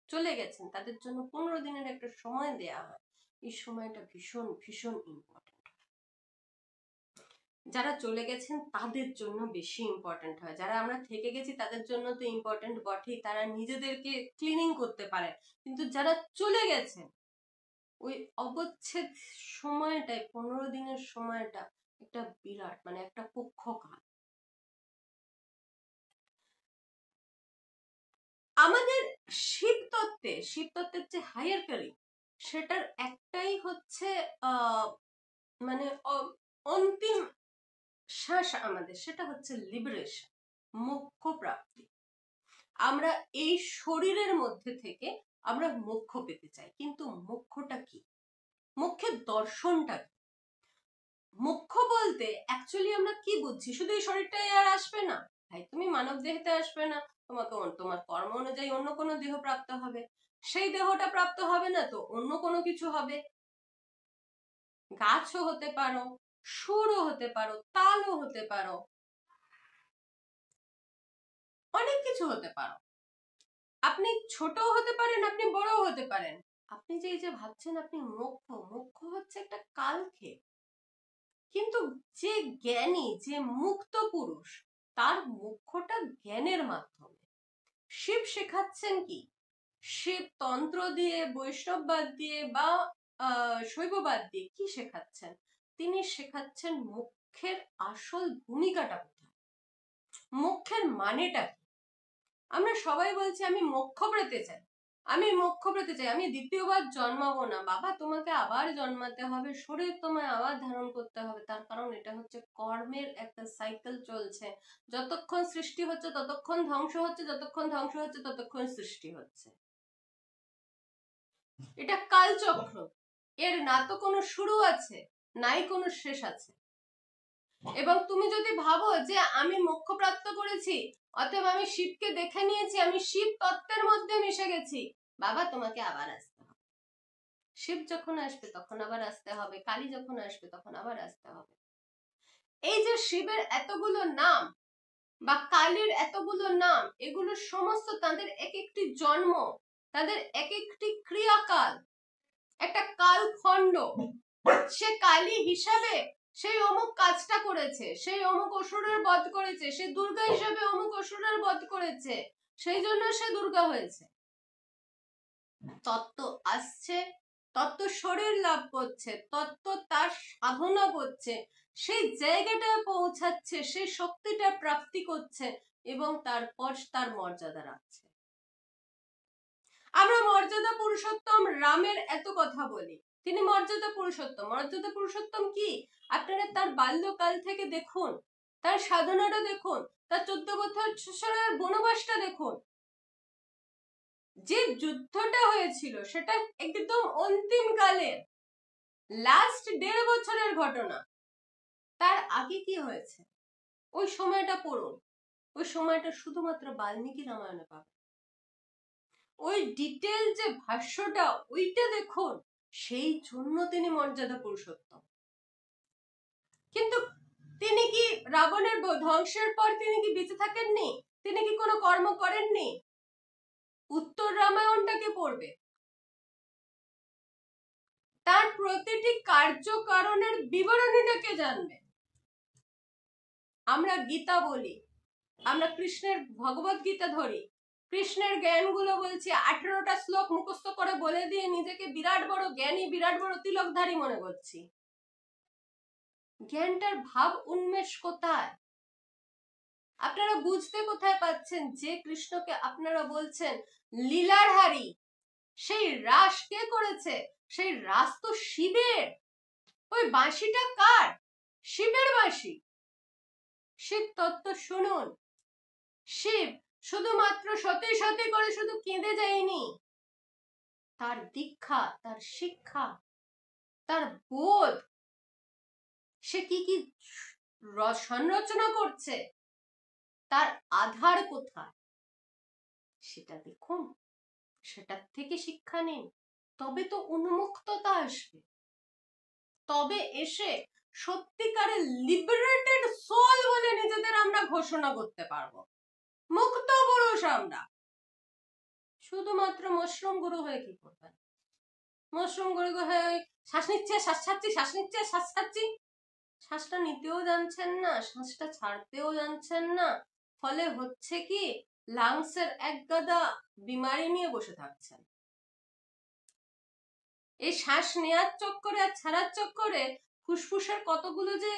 চলে গেছেন তাদের জন্য 15 দিনের একটা সময় দেওয়া হয়, এই সময়টা ভীষণ ভীষণ ইম্পর্টেন্ট। যারা চলে গেছেন তাদের জন্য বেশি ইম্পর্টেন্ট হয়, যারা আমরা থেকে গেছি তাদের জন্য তো ইম্পর্টেন্ট বটেই, তারা নিজেদেরকে ক্লিনিং করতে পারে, কিন্তু যারা চলে গেছেন ওই অবচ্ছেদ সময়টায় 15 দিনের সময়টা একটা বিরাট, মানে একটা পক্ষকাল। আমাদের শিবতত্ত্বের যে হায়ারকারি, সেটার একটাই হচ্ছে মানে অন্তিম শ্বাস আমাদের, সেটা হচ্ছে লিবারেশন, মোক্ষ প্রাপ্তি। আমরা এই শরীরের মধ্যে থেকে আমরা মোক্ষ পেতে চাই, কিন্তু মোক্ষটা কি, মোক্ষের দর্শনটা কি? মোক্ষ বলতে অ্যাকচুয়ালি আমরা কি বুঝছি? শুধু এই শরীরটাই আর আসবে না ভাই, তুমি মানব দেহতে আসবে না, তোমাকে তোমার কর্ম অনুযায়ী অন্য কোনো দেহ প্রাপ্ত হবে, সেই দেহটা প্রাপ্ত হবে না তো অন্য কোনো কিছু হবে, গাছও হতে পারো, সুরও হতে পারো, তালও হতে পারো, অনেক কিছু হতে পারো। আপনি ছোটও হতে পারেন, আপনি বড়ও হতে পারেন। আপনি যে এই যে ভাবছেন আপনি মোক্ষ, মোক্ষ হচ্ছে একটা কালক্ষেপ, কিন্তু যে জ্ঞানী, যে মুক্ত পুরুষ, তার মোক্ষটা জ্ঞানের মাধ্যমে। শিব শেখাচ্ছেন কি? শিব তন্ত্র দিয়ে, বৈষ্ণববাদ দিয়ে বা শৈববাদ দিয়ে কি শেখাচ্ছেন? তিনি শেখাচ্ছেন মোক্ষের আসল ভূমিকাটা কোথায়, মোক্ষের মানেটা কি। আমরা সবাই বলছি আমি মোক্ষ পেতে চাই, আমি মোক্ষ পেতে চাই, আমি দ্বিতীয়বার জন্মাবো না। বাবা, তোমাকে আবার জন্মাতে হবে, শরীর তোমায় আবার ধারণ করতে হবে, তার কারণ এটা হচ্ছে কর্মের একটা সাইকেল চলছে। যতক্ষণ সৃষ্টি হচ্ছে ততক্ষণ ধ্বংস হচ্ছে, যতক্ষণ ধ্বংস হচ্ছে ততক্ষণ সৃষ্টি হচ্ছে। এটা কালচক্র, এর না তো কোনো শুরু আছে, নাই কোনো শেষ আছে। এবং তুমি যদি ভাবো যে আমি মোক্ষ প্রাপ্ত করেছি, অতএব আমি শিবকে দেখে নিয়েছি, আমি শিব তত্ত্বের মধ্যে মিশে গেছি, বাবা তোমাকে আবার আসতে হবে। শিব যখন আসবে তখন আবার আসতে হবে, কালী যখন আসবে তখন আবার আসতে হবে। এই যে শিবের এতগুলো নাম বা কালীর এতগুলো নাম, এগুলো সমস্ত তাদের এক একটি জন্ম, তাদের এক একটি ক্রিয়াকাল, একটা কালখণ্ড। সে কালী হিসাবে সেই অমুক কাজটা করেছে, সেই অমুক অসুরের বধ করেছে, সে দুর্গা হিসাবে অমুক অসুরের বধ করেছে, সেই জন্য সে দুর্গা হয়েছে। তত্ত্ব আসছে, তত্ত্ব শরীর লাভ করছে, তত্ত্ব তার সাধনা করছে, সেই জায়গাটায় পৌঁছাচ্ছে, সেই শক্তিটা প্রাপ্তি করছে এবং তারপর তার মর্যাদা রাখছে। আমরা মর্যাদা পুরুষোত্তম রামের এত কথা বলি, তিনি মর্যাদা পুরুষোত্তম। মর্যাদা পুরুষোত্তম কি? আপনারা তার বাল্যকাল থেকে দেখুন, তার সাধনাটা দেখুন, তার 14 বছরের বনবাসটা দেখুন, যে যুদ্ধটা হয়েছিল সেটা একদম অন্তিম কালের, লাস্ট 1.5 বছরের ঘটনা। তার আগে কি হয়েছে ওই সময়টা পড়ুন, ওই সময়টা শুধুমাত্র বাল্মীকি রামায়ণে পাবেন। ওই ডিটেল যে ভাষ্যটা, ওইটা দেখুন, সেই জন্য তিনি মর্যাদা পুরুষোত্তম। কিন্তু তিনি কি রাবণের ধ্বংসের পর তিনি কি বেঁচে থাকেননি? তিনি কি কোনো কর্ম করেননি? উত্তর রামায়ণটাকে পড়বে, তার প্রতিটি কার্যকারণের বিবরণীটাকে জানবে, আমরা গীতা বলি, আমরা কৃষ্ণের ভগবত গীতা ধরি, কৃষ্ণের জ্ঞানগুলো বলছি, 18টা শ্লোক মুখস্থ করে বলে দিয়ে নিজেকে বিরাট বড় জ্ঞানী, বিরাট বড় তিলকধারী মনে করছি। জ্ঞানটার ভাব উন্মেষ কোথায়? আপনারা বুঝতে কোথায় পাচ্ছেন যে কৃষ্ণকে আপনারা বলছেন লীলার হারি, সেই রাস কে করেছে? সেই রাস তো শিবের। ওই বাঁশিটা কার? শিবের বাঁশি। শিব তত্ত্ব শুনুন। শিব শুধুমাত্র সতী সতী করে শুধু কেঁদে যায়নি, তার দীক্ষা, তার শিক্ষা, তার বোধ, সে কি কি সংরচনা করছে, তার আধার কোথায় সেটা দেখুন, সেটার থেকে শিক্ষা নিন, তবে তো উন্মুক্ততা আসবে, তবে এসে সত্যিকারের লিবারেটেড সোল বলে নিজেদের আমরা ঘোষণা করতে পারবো। মুক্ত পুরুষ আমরা। শুধুমাত্র মশরুম গুরু হয়ে কি করবেন? মশরুম গুরু হয়ে শ্বাস নিচ্ছে, শ্বাস ছাড়ছি, শ্বাস নিচ্ছে, শ্বাস ছাড়ছি, শ্বাসটা নিতেও জানছেন না, শ্বাসটা ছাড়তেও জানছেন না, ফলে হচ্ছে কি লাংসের এক গাদা বিমারি নিয়ে বসে থাকছেন। এই শ্বাস নেওয়ার চক্করে আর ছাড়ার চক্করে ফুসফুসের কতগুলো যে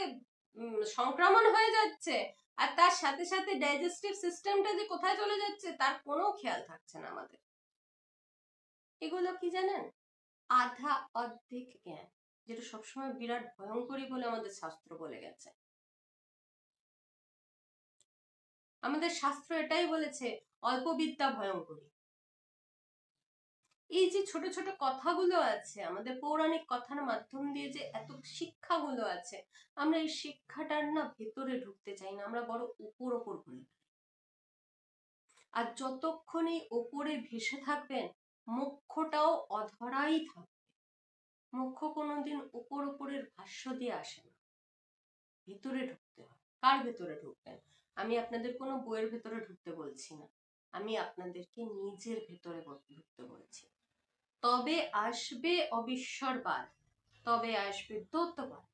সংক্রমণ হয়ে যাচ্ছে, আর তার সাথে সাথে ডাইজেস্টিভ সিস্টেমটা যে কোথায় চলে যাচ্ছে তার কোনো খেয়াল থাকছে না আমাদের। এগুলো কি জানেন? আধা অর্ধেক জ্ঞান, যেটা সবসময় বিরাট ভয়ঙ্করী বলে আমাদের শাস্ত্র বলে গেছে। আমাদের শাস্ত্র এটাই বলেছে, অল্প বিদ্যা ভয়ঙ্করী। এই যে ছোট ছোট কথাগুলো আছে, আমাদের পৌরাণিক কথার মাধ্যম দিয়ে যে এত শিক্ষাগুলো আছে, আমরা এই শিক্ষাটার না ভেতরে ঢুকতে চাই না, আমরা বড় উপর উপর ঘুরে। আর যতক্ষণ এই ওপরে ভেসে থাকবেন, মোক্ষটাও অধরাই থাকবে। মোক্ষ কোনোদিন উপর উপরের ভাষ্য দিয়ে আসে না, ভেতরে ঢুকতে হয়। কার ভেতরে ঢুকবেন? আমি আপনাদের কোনো বইয়ের ভেতরে ঢুকতে বলছি না, আমি আপনাদেরকে নিজের ভেতরে ঢুকতে বলছি। তবে আসবে অবিশ্বরবাদ, তবে আসবে দ্বৈতবাদ,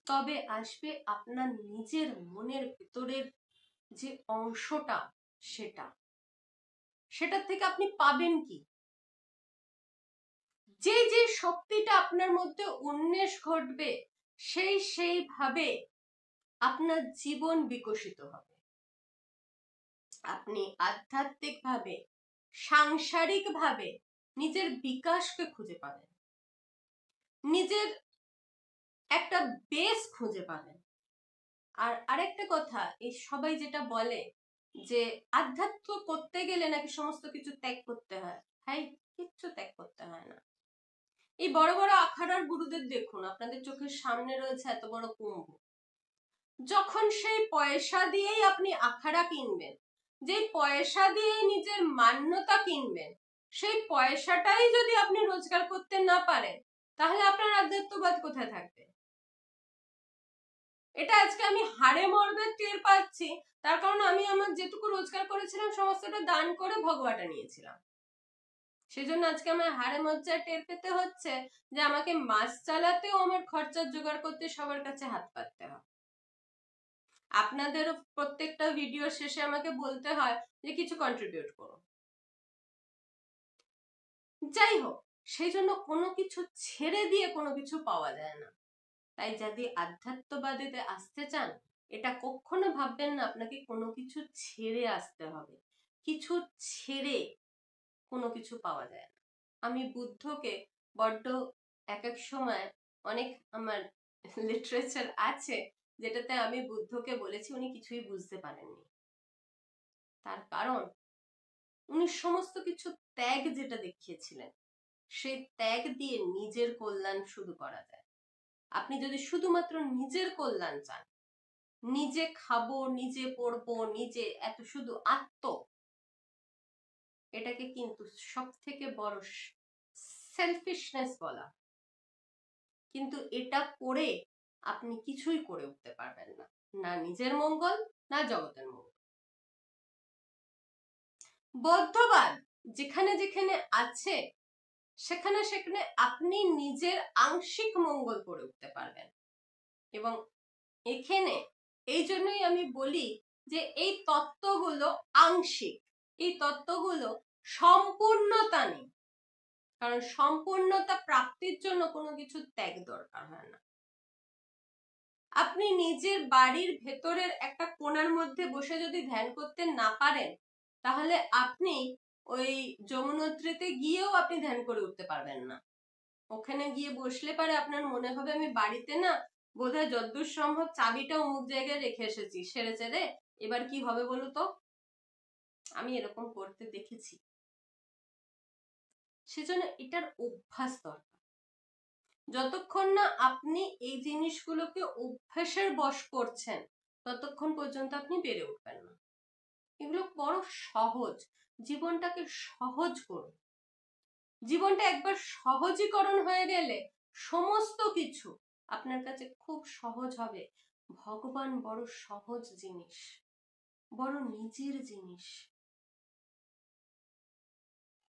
তবে আসবে আপনার নিজের মনের ভেতরের যে অংশটা, সেটার থেকে আপনি পাবেন কি? যে যে শক্তিটা আপনার মধ্যে উন্মেষ ঘটবে, সেইভাবে আপনার জীবন বিকশিত হবে। আপনি আধ্যাত্মিক ভাবে, সাংসারিক ভাবে নিজের বিকাশকে খুঁজে পাবেন, নিজের একটা বেস খুঁজে পাবেন। আর আরেকটা কথা, এই সবাই যেটা বলে যে আধ্যাত্ম করতে গেলে নাকি সমস্ত কিছু ত্যাগ করতে হয়, হ্যাঁ, কিচ্ছু ত্যাগ করতে হয় না। এই বড় বড় আখাড়ার গুরুদের দেখুন, আপনাদের চোখের সামনে রয়েছে এত বড় কুম্ভ। যখন সেই পয়সা দিয়েই আপনি আখাড়া কিনবেন, যে পয়সা দিয়েই নিজের মান্যতা কিনবেন, সেই পয়সাটাই যদি আপনি রোজগার করতে না পারেন, তাহলে আপনার আধ্যাত্মবাদ কোথায় থাকবে? এটা আজকে আমি হাড়ে মর্মে টের পাচ্ছি, তার কারণ আমি আমার যেটুকু রোজগার করেছিলাম সমস্তটা দান করে ভগবাটা নিয়েছিলাম। সেজন্য আজকে আমার হাড়ে মজ্জায় টের পেতে হচ্ছে যে আমাকে মাস চালাতেও আমার খরচার জোগাড় করতে সবার কাছে হাত পাততে হয়। আপনাদেরও প্রত্যেকটা ভিডিও শেষে আমাকে বলতে হয় যে কিছু কন্ট্রিবিউট করো। যাই হোক, সেই জন্য কোনো কিছু ছেড়ে দিয়ে কোনো কিছু পাওয়া যায় না। তাই যদি আধ্যাত্মবাদীতে আসতে চান, এটা কখনো ভাববেন না আপনাকে কোনো কিছু ছেড়ে আসতে হবে। কিছু ছেড়ে কোনো কিছু পাওয়া যায় না। আমি বুদ্ধকে বড্ড এক এক সময় অনেক আমার লিটারেচার আছে যেটাতে আমি বুদ্ধকে বলেছি উনি কিছুই বুঝতে পারেননি। তার কারণ উনি সমস্ত কিছু ত্যাগ যেটা দেখিয়েছিলেন, সেই ত্যাগ দিয়ে নিজের কল্যাণ শুরু করা যায়। আপনি যদি শুধুমাত্র নিজের কল্যাণ চান, নিজে খাবো, নিজে পড়বো, নিজে এত শুধু এটাকে কিন্তু সব থেকে বড় সেলফিশনেস বলা। কিন্তু এটা করে আপনি কিছুই করে উঠতে পারবেন না, না নিজের মঙ্গল, না জগতের মঙ্গল। বৌদ্ধবাদ যেখানে যেখানে আছে, সেখানে সেখানে আপনি নিজের আংশিক মঙ্গল করে উঠতে পারবেন। এবং এখানে এই জন্যই আমি বলি যে এই তত্ত্বগুলো আংশিক, এই তত্ত্বগুলো সম্পূর্ণতা নেই, কারণ সম্পূর্ণতা প্রাপ্তির জন্য কোনো কিছু ত্যাগ দরকার হয় না। আপনি নিজের বাড়ির ভেতরের একটা কোণার মধ্যে বসে যদি ধ্যান করতে না পারেন, তাহলে আপনি ওই যমুনোত্রীতে গিয়েও আপনি ধ্যান করে উঠতে পারবেন না। ওখানে গিয়ে বসলে পারে আপনার মনে হবে আমি বাড়িতে না বোধহয় যতদূর সম্ভব চাবিটা অমুক জায়গায় রেখে এসেছি, সেরে চেরে এবার কি হবে বলো তো। আমি এরকম করতে দেখেছি। সেজন্য এটার অভ্যাস দরকার। যতক্ষণ না আপনি এই জিনিসগুলোকে অভ্যাসের বশ করছেন, ততক্ষণ পর্যন্ত আপনি বেড়ে উঠবেন না। এগুলো বড় সহজ। জীবনটাকে সহজ করুন। জীবনটা একবার সহজীকরণ হয়ে গেলে সমস্ত কিছু আপনার কাছে খুব সহজ হবে। ভগবান বড় সহজ জিনিস, বড় নিজের জিনিস।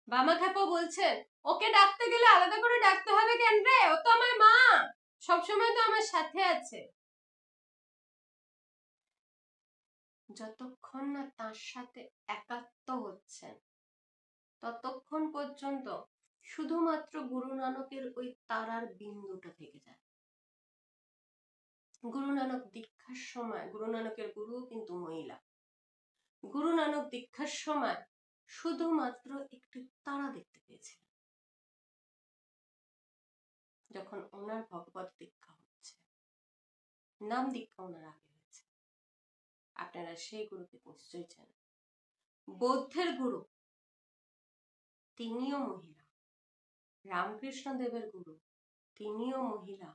বামা খ্যাপা বলছেন, ওকে ডাকতে গেলে আলাদা করে ডাকতে হবে কেন রে, ও তো আমার মা, সবসময় তো আমার সাথে আছে। যতক্ষণ না তার সাথে একাত্ম হচ্ছেন, ততক্ষণ পর্যন্ত শুধুমাত্র গুরু নানকের ওই তারার বিন্দুটা থেকে যায়। গুরু নানক দীক্ষার সময়, গুরু নানকের গুরু কিন্তু মহিলা, গুরু নানক দীক্ষার সময় শুধুমাত্র একটি তারা দেখতে পেয়েছিলেন। যখন ওনার ভগবত দীক্ষা হচ্ছে, নাম দীক্ষা ওনার আগে হয়েছে, আপনারা সেই গুরুকে নিশ্চয়ই চেনেন। বৌদ্ধের গুরু তিনিও মহিলা, রামকৃষ্ণ দেবের গুরু তিনিও মহিলা।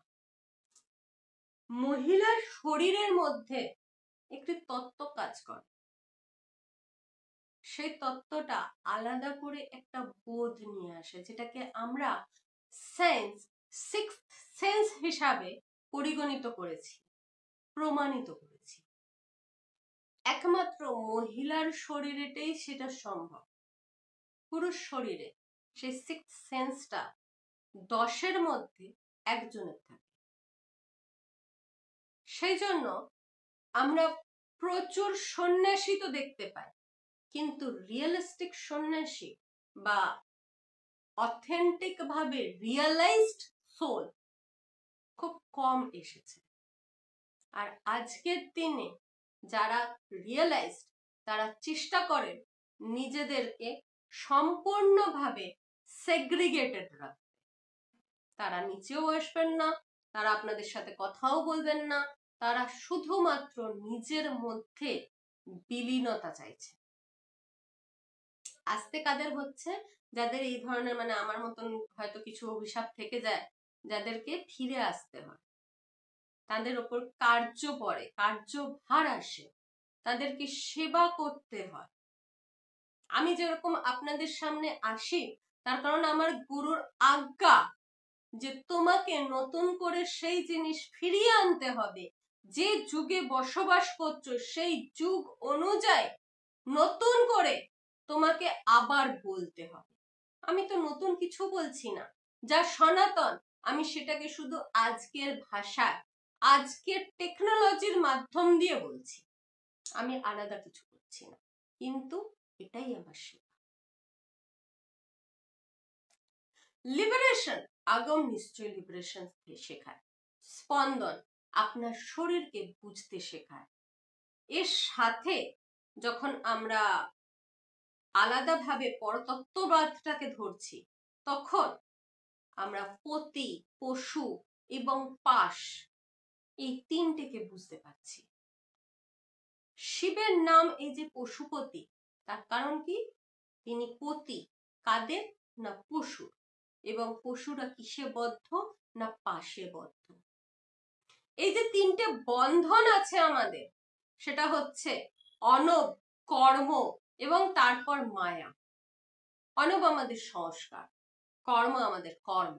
মহিলার শরীরের মধ্যে একটি তত্ত্ব কাজ করে, সেই তত্ত্বটা আলাদা করে একটা বোধ নিয়ে আসে, যেটাকে আমরা সেন্স, সিক্সথ সেন্স হিসাবে পরিগণিত করেছি, প্রমাণিত করেছি। একমাত্র মহিলার শরীরেতেই সেটা সম্ভব। পুরুষ শরীরে সেই সিক্সথ সেন্সটা 10-এর মধ্যে একজনের থাকে। সেই জন্য আমরা প্রচুর সন্ন্যাসী তো দেখতে পাই, কিন্তু রিয়েলিস্টিক সন্ন্যাসী বা অথেন্টিক ভাবে রিয়েলাইজড সোল খুব কম এসেছে। আর আজকের দিনে যারা রিয়েলাইজড, তারা চেষ্টা করেন নিজেদেরকে সম্পূর্ণভাবে সেগ্রিগেটেড রাখতে। তারা নিচেও আসবেন না, তারা আপনাদের সাথে কথাও বলবেন না, তারা শুধুমাত্র নিজের মধ্যে বিলীনতা চাইছে। আসতে কাদের হচ্ছে, যাদের এই ধরনের মানে আমার মতন হয়তো কিছু অভিশাপ থেকে যায়, যাদেরকে ফিরে আসতে হয়, তাদের ওপর কার্য পড়ে, কার্যভার আসে, তাদেরকে সেবা করতে হয়। আমি যেরকম আপনাদের সামনে আসি, তার কারণ আমার গুরুর আজ্ঞা যে তোমাকে নতুন করে সেই জিনিস ফিরিয়ে আনতে হবে, যে যুগে বসবাস করছো সেই যুগ অনুযায়ী নতুন করে তোমাকে আবার বলতে হবে। আমি তো নতুন কিছু বলছি না, যা সনাতন আমি সেটাকে শুধু আজকের ভাষায়, আজকের টেকনোলজির মাধ্যম দিয়ে বলছি, আমি আলাদা কিছু করছি না। কিন্তু এটাই আমার সেবা। লিবারেশন, আগম নিশ্চয় লিবারেশন শেখায়। স্পন্দন আপনার শরীরকে বুঝতে শেখায়। এর সাথে যখন আমরা আলাদাভাবে পরতত্ত্ববাদটাকে ধরছি, তখন আমরা পতি, পশু এবং পাশ, এই তিনটেকে বুঝতে পারছি। শিবের নাম এই যে পশুপতি, তার কারণ কি? তিনি পতি কাদের না পশু, এবং পশুরা কিসে বদ্ধ না পাশে বদ্ধ। এই যে তিনটে বন্ধন আছে আমাদের, সেটা হচ্ছে অনব, কর্ম এবং তারপর মায়া। অনব আমাদের সংস্কার, কর্ম আমাদের কর্ম,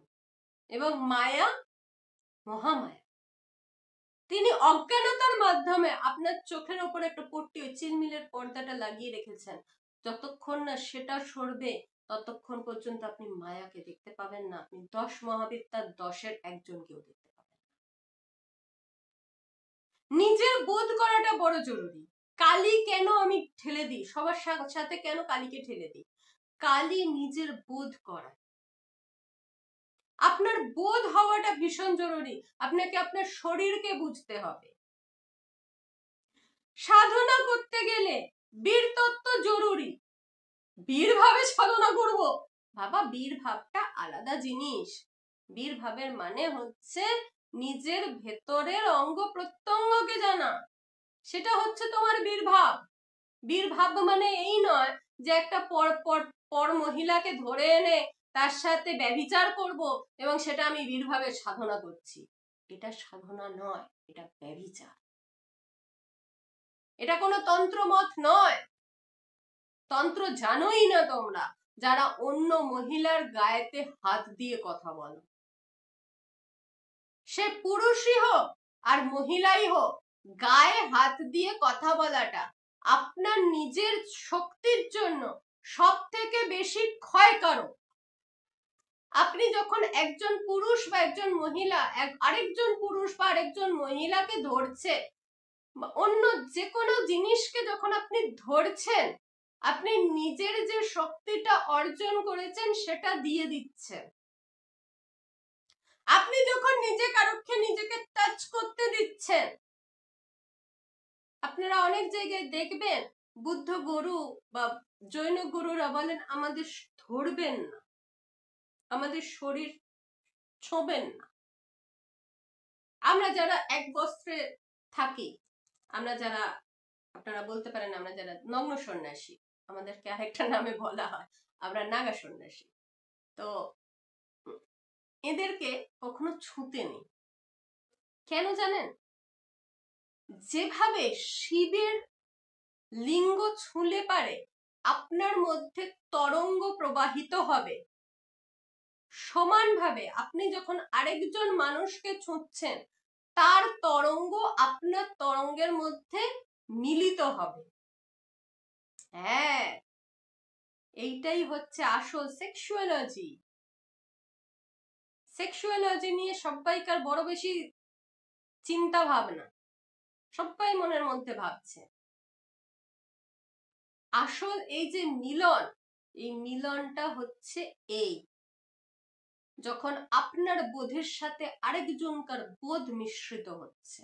এবং মায়া মহামায়া। তিনি অজ্ঞানতার মাধ্যমে আপনার চোখের ওপর একটা পট্টি, ওই চিলমিলের পর্দাটা লাগিয়ে রেখেছেন। যতক্ষণ না সেটা সরবে, ততক্ষণ পর্যন্ত আপনি মায়াকে দেখতে পাবেন না, আপনি 10 মহাবিদ্যার 10-এর একজনকেও দেখতে পাবেন না। নিজের বোধ করাটা বড় জরুরি। কালি কেন আমি ঠেলে দিই, সবার সাথে কেন কালিকে ঠেলে দিই? কালি নিজের বোধ করা। আপনার বোধ হওয়াটা ভীষণ জরুরি। আপনাকে আপনার শরীরকে বুঝতে হবে। সাধনা করতে গেলে বীর তত্ত্ব জরুরি। বীর ভাবে সাধনা করব, বাবা বীর ভাবটা আলাদা জিনিস। বীর ভাবের মানে হচ্ছে নিজের ভেতরের অঙ্গ প্রত্যঙ্গকে জানা, সেটা হচ্ছে তোমার বীর ভাব। বীর ভাব মানে এই নয় যে একটা পর মহিলাকে ধরে এনে তার সাথে ব্যভিচার করব এবং সেটা আমি বীর ভাবে সাধনা করছি। এটা সাধনা নয়, এটা ব্যভিচার। এটা কোনো তন্ত্রমত নয়। তন্ত্র জানোই না তোমরা, যারা অন্য মহিলার গায়েতে হাত দিয়ে কথা বলো। সে পুরুষই হোক আর মহিলাই হোক, গায়ে হাত দিয়ে কথা বলাটা আপনার নিজের শক্তির জন্য সব থেকে বেশি ক্ষয়কারক। আপনি যখন একজন পুরুষ বা একজন মহিলা আরেকজন পুরুষ বা আরেকজন মহিলাকে ধরছে, অন্য যে কোনো জিনিসকে যখন আপনি ধরছেন, আপনি নিজের যে শক্তিটা অর্জন করেছেন সেটা দিয়ে দিচ্ছেন। আপনি যখন নিজে কারোকে নিজেকে টাচ করতে দিচ্ছেন, আপনারা অনেক জায়গায় দেখবেন বুদ্ধ গুরু বা জৈন গুরুরা বলেন আমাদের ধরবেন না, আমাদের শরীর ছোঁবেন না। আমরা যারা এক বস্ত্রে থাকি, আমরা যারা, আপনারা বলতে পারেন আমরা যারা নগ্ন সন্ন্যাসী, আমাদেরকে আরেকটা নামে বলা হয় আমরা নাগা সন্ন্যাসী, তো এদেরকে কখনো ছুঁতে নেই। কেন জানেন? যেভাবে শিবের লিঙ্গ ছুঁলে পারে আপনার মধ্যে তরঙ্গ প্রবাহিত হবে, সমানভাবে আপনি যখন আরেকজন মানুষকে ছুঁচ্ছেন তার তরঙ্গ আপনার তরঙ্গের মধ্যে মিলিত হবে। হ্যাঁ, এইটাই হচ্ছে আসল সেক্সুয়ালজি। সেক্সুয়ালজি নিয়ে সবাইকার বড় বেশি চিন্তা ভাবনা, সবাই মনের মধ্যে ভাবছে। আসল এই যে মিলন, এই মিলনটা হচ্ছে এই, যখন আপনার বোধের সাথে আরেকজনকার বোধ মিশ্রিত হচ্ছে,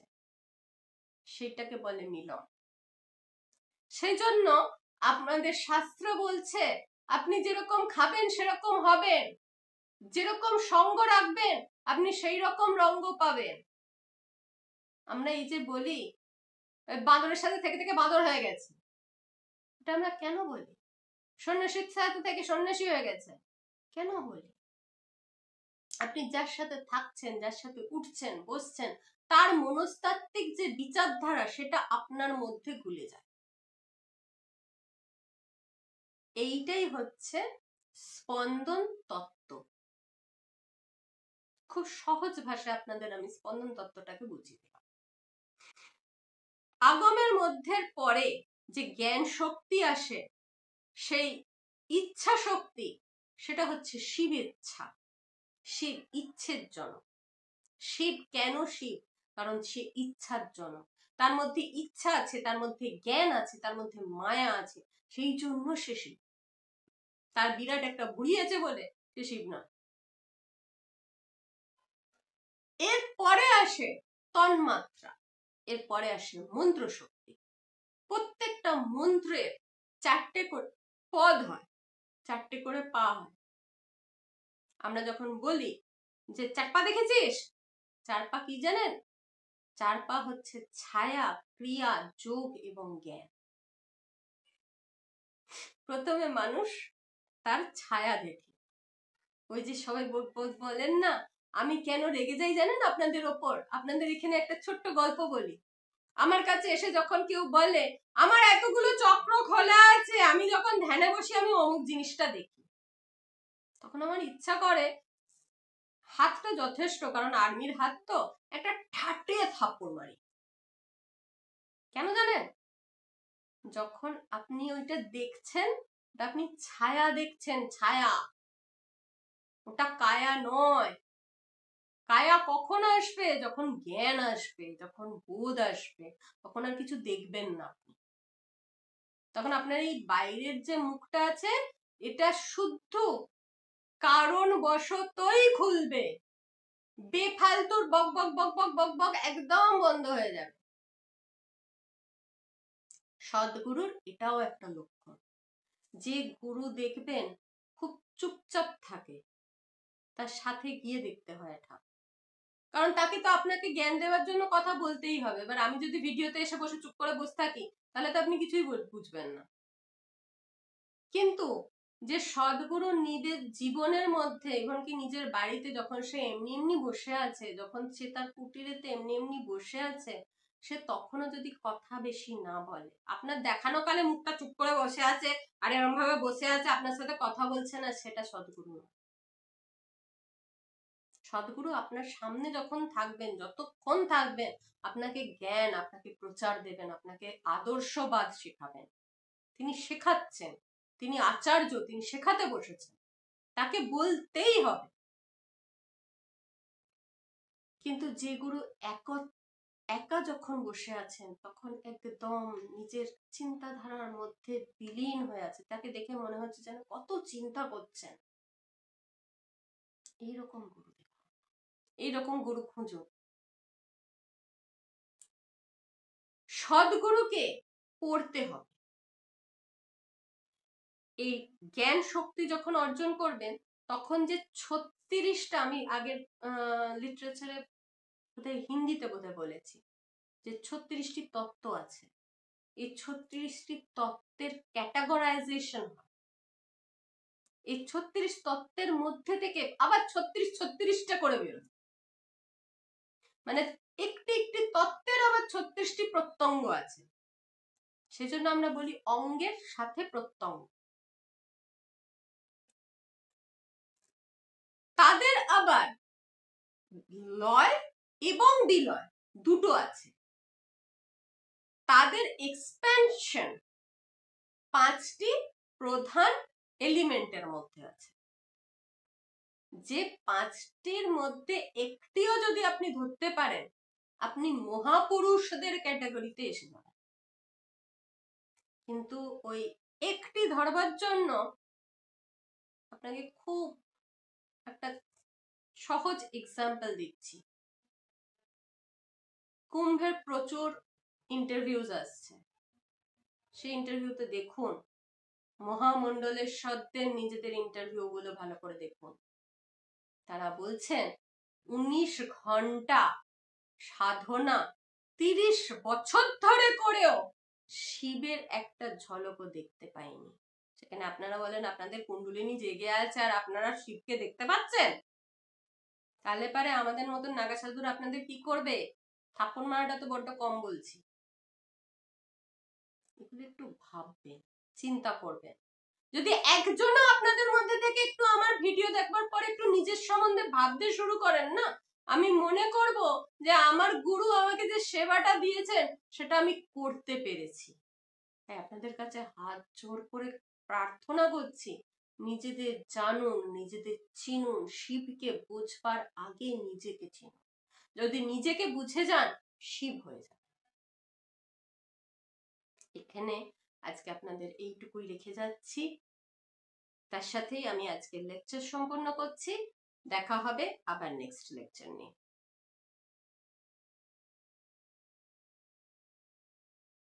সেটাকে বলে মিলন। সেই জন্য আপনাদের শাস্ত্র বলছে আপনি যেরকম খাবেন সেরকম হবেন, যেরকম সঙ্গ রাখবেন আপনি সেই রকম রঙ্গ পাবেন। আমরা এই যে বলি বাঁদরের সাথে থেকে থেকে বাঁদর হয়ে গেছে, এটা আমরা কেন বলি? সন্ন্যাসীর সাথে থেকে সন্ন্যাসী হয়ে গেছে কেন বলি? আপনি যার সাথে থাকছেন, যার সাথে উঠছেন বসছেন, তার মনস্তাত্ত্বিক যে বিচারধারা সেটা আপনার মধ্যে ঘুলে যায়। এইটাই হচ্ছে স্পন্দন তত্ত্ব। খুব সহজ ভাষায় আপনাদের আমি স্পন্দন তত্ত্বটাকে বুঝিয়ে দিলাম। আগমের মধ্যে পরে যে জ্ঞান শক্তি আসে, সেই ইচ্ছা শক্তি, সেটা হচ্ছে শিব ইচ্ছা। শিব ইচ্ছের জনক। শিব কেন শিব? কারণ সে ইচ্ছার জনক। তার মধ্যে ইচ্ছা আছে, তার মধ্যে জ্ঞান আছে, তার মধ্যে মায়া আছে, সেই জন্য সে শিব। তার বিরাট একটা ভুঁড়ি আছে বলে সে শিব না। এরপরে আসে তন্মাত্রা, এরপরে আসে মন্ত্র শক্তি। প্রত্যেকটা মন্ত্রের 4টে করে পদ হয়, 4টে করে পা হয়। আমরা যখন বলি যে 4 পা দেখেছিস, 4 পা কি জানেন? 4 পা হচ্ছে ছায়া, ক্রিয়া, যোগ এবং জ্ঞান। প্রথমে মানুষ তার ছায়া দেখে, ওই যে সবাই বলেন না আমি কেন রেগে যাই জানেন আপনাদের ওপর? আপনাদের এখানে একটা ছোট্ট গল্প বলি। আমার কাছে এসে যখন কেউ বলে আমার এতগুলো চক্র খোলা আছে, আমি যখন ধ্যানে বসি আমি অমুক জিনিসটা দেখি, তখন আমার ইচ্ছা করে হাতটা যথেষ্ট, কারণ আর্মির হাত তো, একটা ঠাটে থাপ্পড় মারি। কেন জানেন? যখন আপনি ওইটা দেখছেন, আপনি ছায়া দেখছেন, ছায়া, ওটা কায়া নয়। কায়া কখন আসবে? যখন জ্ঞান আসবে, যখন বোধ আসবে, তখন আর কিছু দেখবেন না আপনি। তখন আপনার এই বাইরের যে মুখটা আছে এটা শুদ্ধ কারণ বশতই খুলবে, বেফালতুর বক বক বক বক বক বক একদম বন্ধ হয়ে যাবে। সদ্গুরুর এটাও একটা লক্ষণ, যে গুরু দেখবেন খুব চুপচাপ থাকে, তার সাথে গিয়ে দেখতে হয় এটা, কারণ তাকে তো আপনাকে জ্ঞান দেওয়ার জন্য কথা বলতেই হবে। এবার আমি যদি ভিডিওতে এসে বসে চুপ করে বসে থাকি তাহলে তো আপনি কিছুই বুঝবেন না। কিন্তু যে সদ্গুরু নিজের জীবনের মধ্যে, এমনকি নিজের বাড়িতে যখন সে এমনি এমনি বসে আছে, যখন সে তার কুটিরেতে এমনি এমনি বসে আছে, সে তখনও যদি কথা বেশি না বলে, আপনার দেখানো কালে মুখটা চুপ করে বসে আছে আর এরকম ভাবে বসে আছে আপনার সাথে কথা বলছে না, সেটা সদ্গুরু না। সদ্গুরু আপনার সামনে যখন থাকবেন, যতক্ষণ থাকবেন, আপনাকে জ্ঞান, আপনাকে প্রচার দেবেন, আপনাকে আদর্শবাদ শেখাবেন। তিনি শেখাচ্ছেন, তিনি আচার্য, তিনি শেখাতে বসেছেন, তাকে বলতেই হবে। কিন্তু যে গুরু একা যখন বসে আছেন, তখন একদম নিজের চিন্তাধারার মধ্যে বিলীন হয়ে আছে, তাকে দেখে মনে হচ্ছে যেন কত চিন্তা করছেন। এইরকম গুরু দেখুন, এইরকম গুরু খুঁজুন। সদ্গুরুকে পড়তে হবে। এই জ্ঞান শক্তি যখন অর্জন করবেন, তখন যে 36টা, আমি আগের লিটারেচারে বোধহয় হিন্দিতে বোধহয় বলেছি যে 36টি তত্ত্ব আছে, এই 36টি তত্ত্বের ক্যাটাগরাইজেশন হয়। এই 36 তত্ত্বের মধ্যে থেকে আবার 36টা করে বেরোয়, মানে একটি একটি তত্ত্বের আবার 36টি প্রত্যঙ্গ আছে। সেজন্য আমরা বলি অঙ্গের সাথে প্রত্যঙ্গ। তাদের আবার লয় এবং বিলয় দুটো আছে। তাদের এক্সপ্যানশন 5টি প্রধান এলিমেন্টের মধ্যে আছে। যে 5টির মধ্যে একটিও যদি আপনি ধরতে পারেন, আপনি মহাপুরুষদের ক্যাটাগরিতে এসে যাবেন। কিন্তু ওই একটি ধরবার জন্য আপনাকে খুব একটা সহজ এক্সাম্পল দিচ্ছি। কুম্ভের প্রচুর ইন্টারভিউজ আসছে, সেই ইন্টারভিউতে দেখুন, মহামণ্ডলের সদ্যের নিজেদের ইন্টারভিউ গুলো ভালো করে দেখুন। তারা বলছেন 19 ঘন্টা সাধনা 30 বছর ধরে করেও শিবের একটা ঝলকও দেখতে পাইনি। সেখানে আপনারা বলেন আপনাদের কুণ্ডলিনী জেগে আছে আর আপনারা শিবকে দেখতে পাচ্ছেন, তাহলে পারে আমাদের মতন নাগা সাধুরা আপনাদের কি করবে? থাপ্পড় মারাটা তো বড্ড কম বলছি। এগুলো একটু ভাববেন, চিন্তা করবেন। যদি একজনও আপনাদের মধ্যে থেকে একটু আমার ভিডিও দেখবার পরে একটু নিজের সম্বন্ধে ভাবতে শুরু করেন না, আমি মনে করব যে আমার গুরু আমাকে যে সেবাটা দিয়েছেন সেটা আমি করতে পেরেছি। তাই আপনাদের কাছে হাত জোর করে প্রার্থনা করছি, নিজেদের জানুন, নিজেদের চিনুন, শিবকে বুঝবার আগে নিজেকে চিনুন। যদি নিজেকে বুঝে যান, শিব হয়ে যান। এখানে আজকে আপনাদের এইটুকুই রেখে যাচ্ছি। তার সাথেই আমি আজকের লেকচার সম্পন্ন করছি। দেখা হবে আবার নেক্সট লেকচার নিয়ে।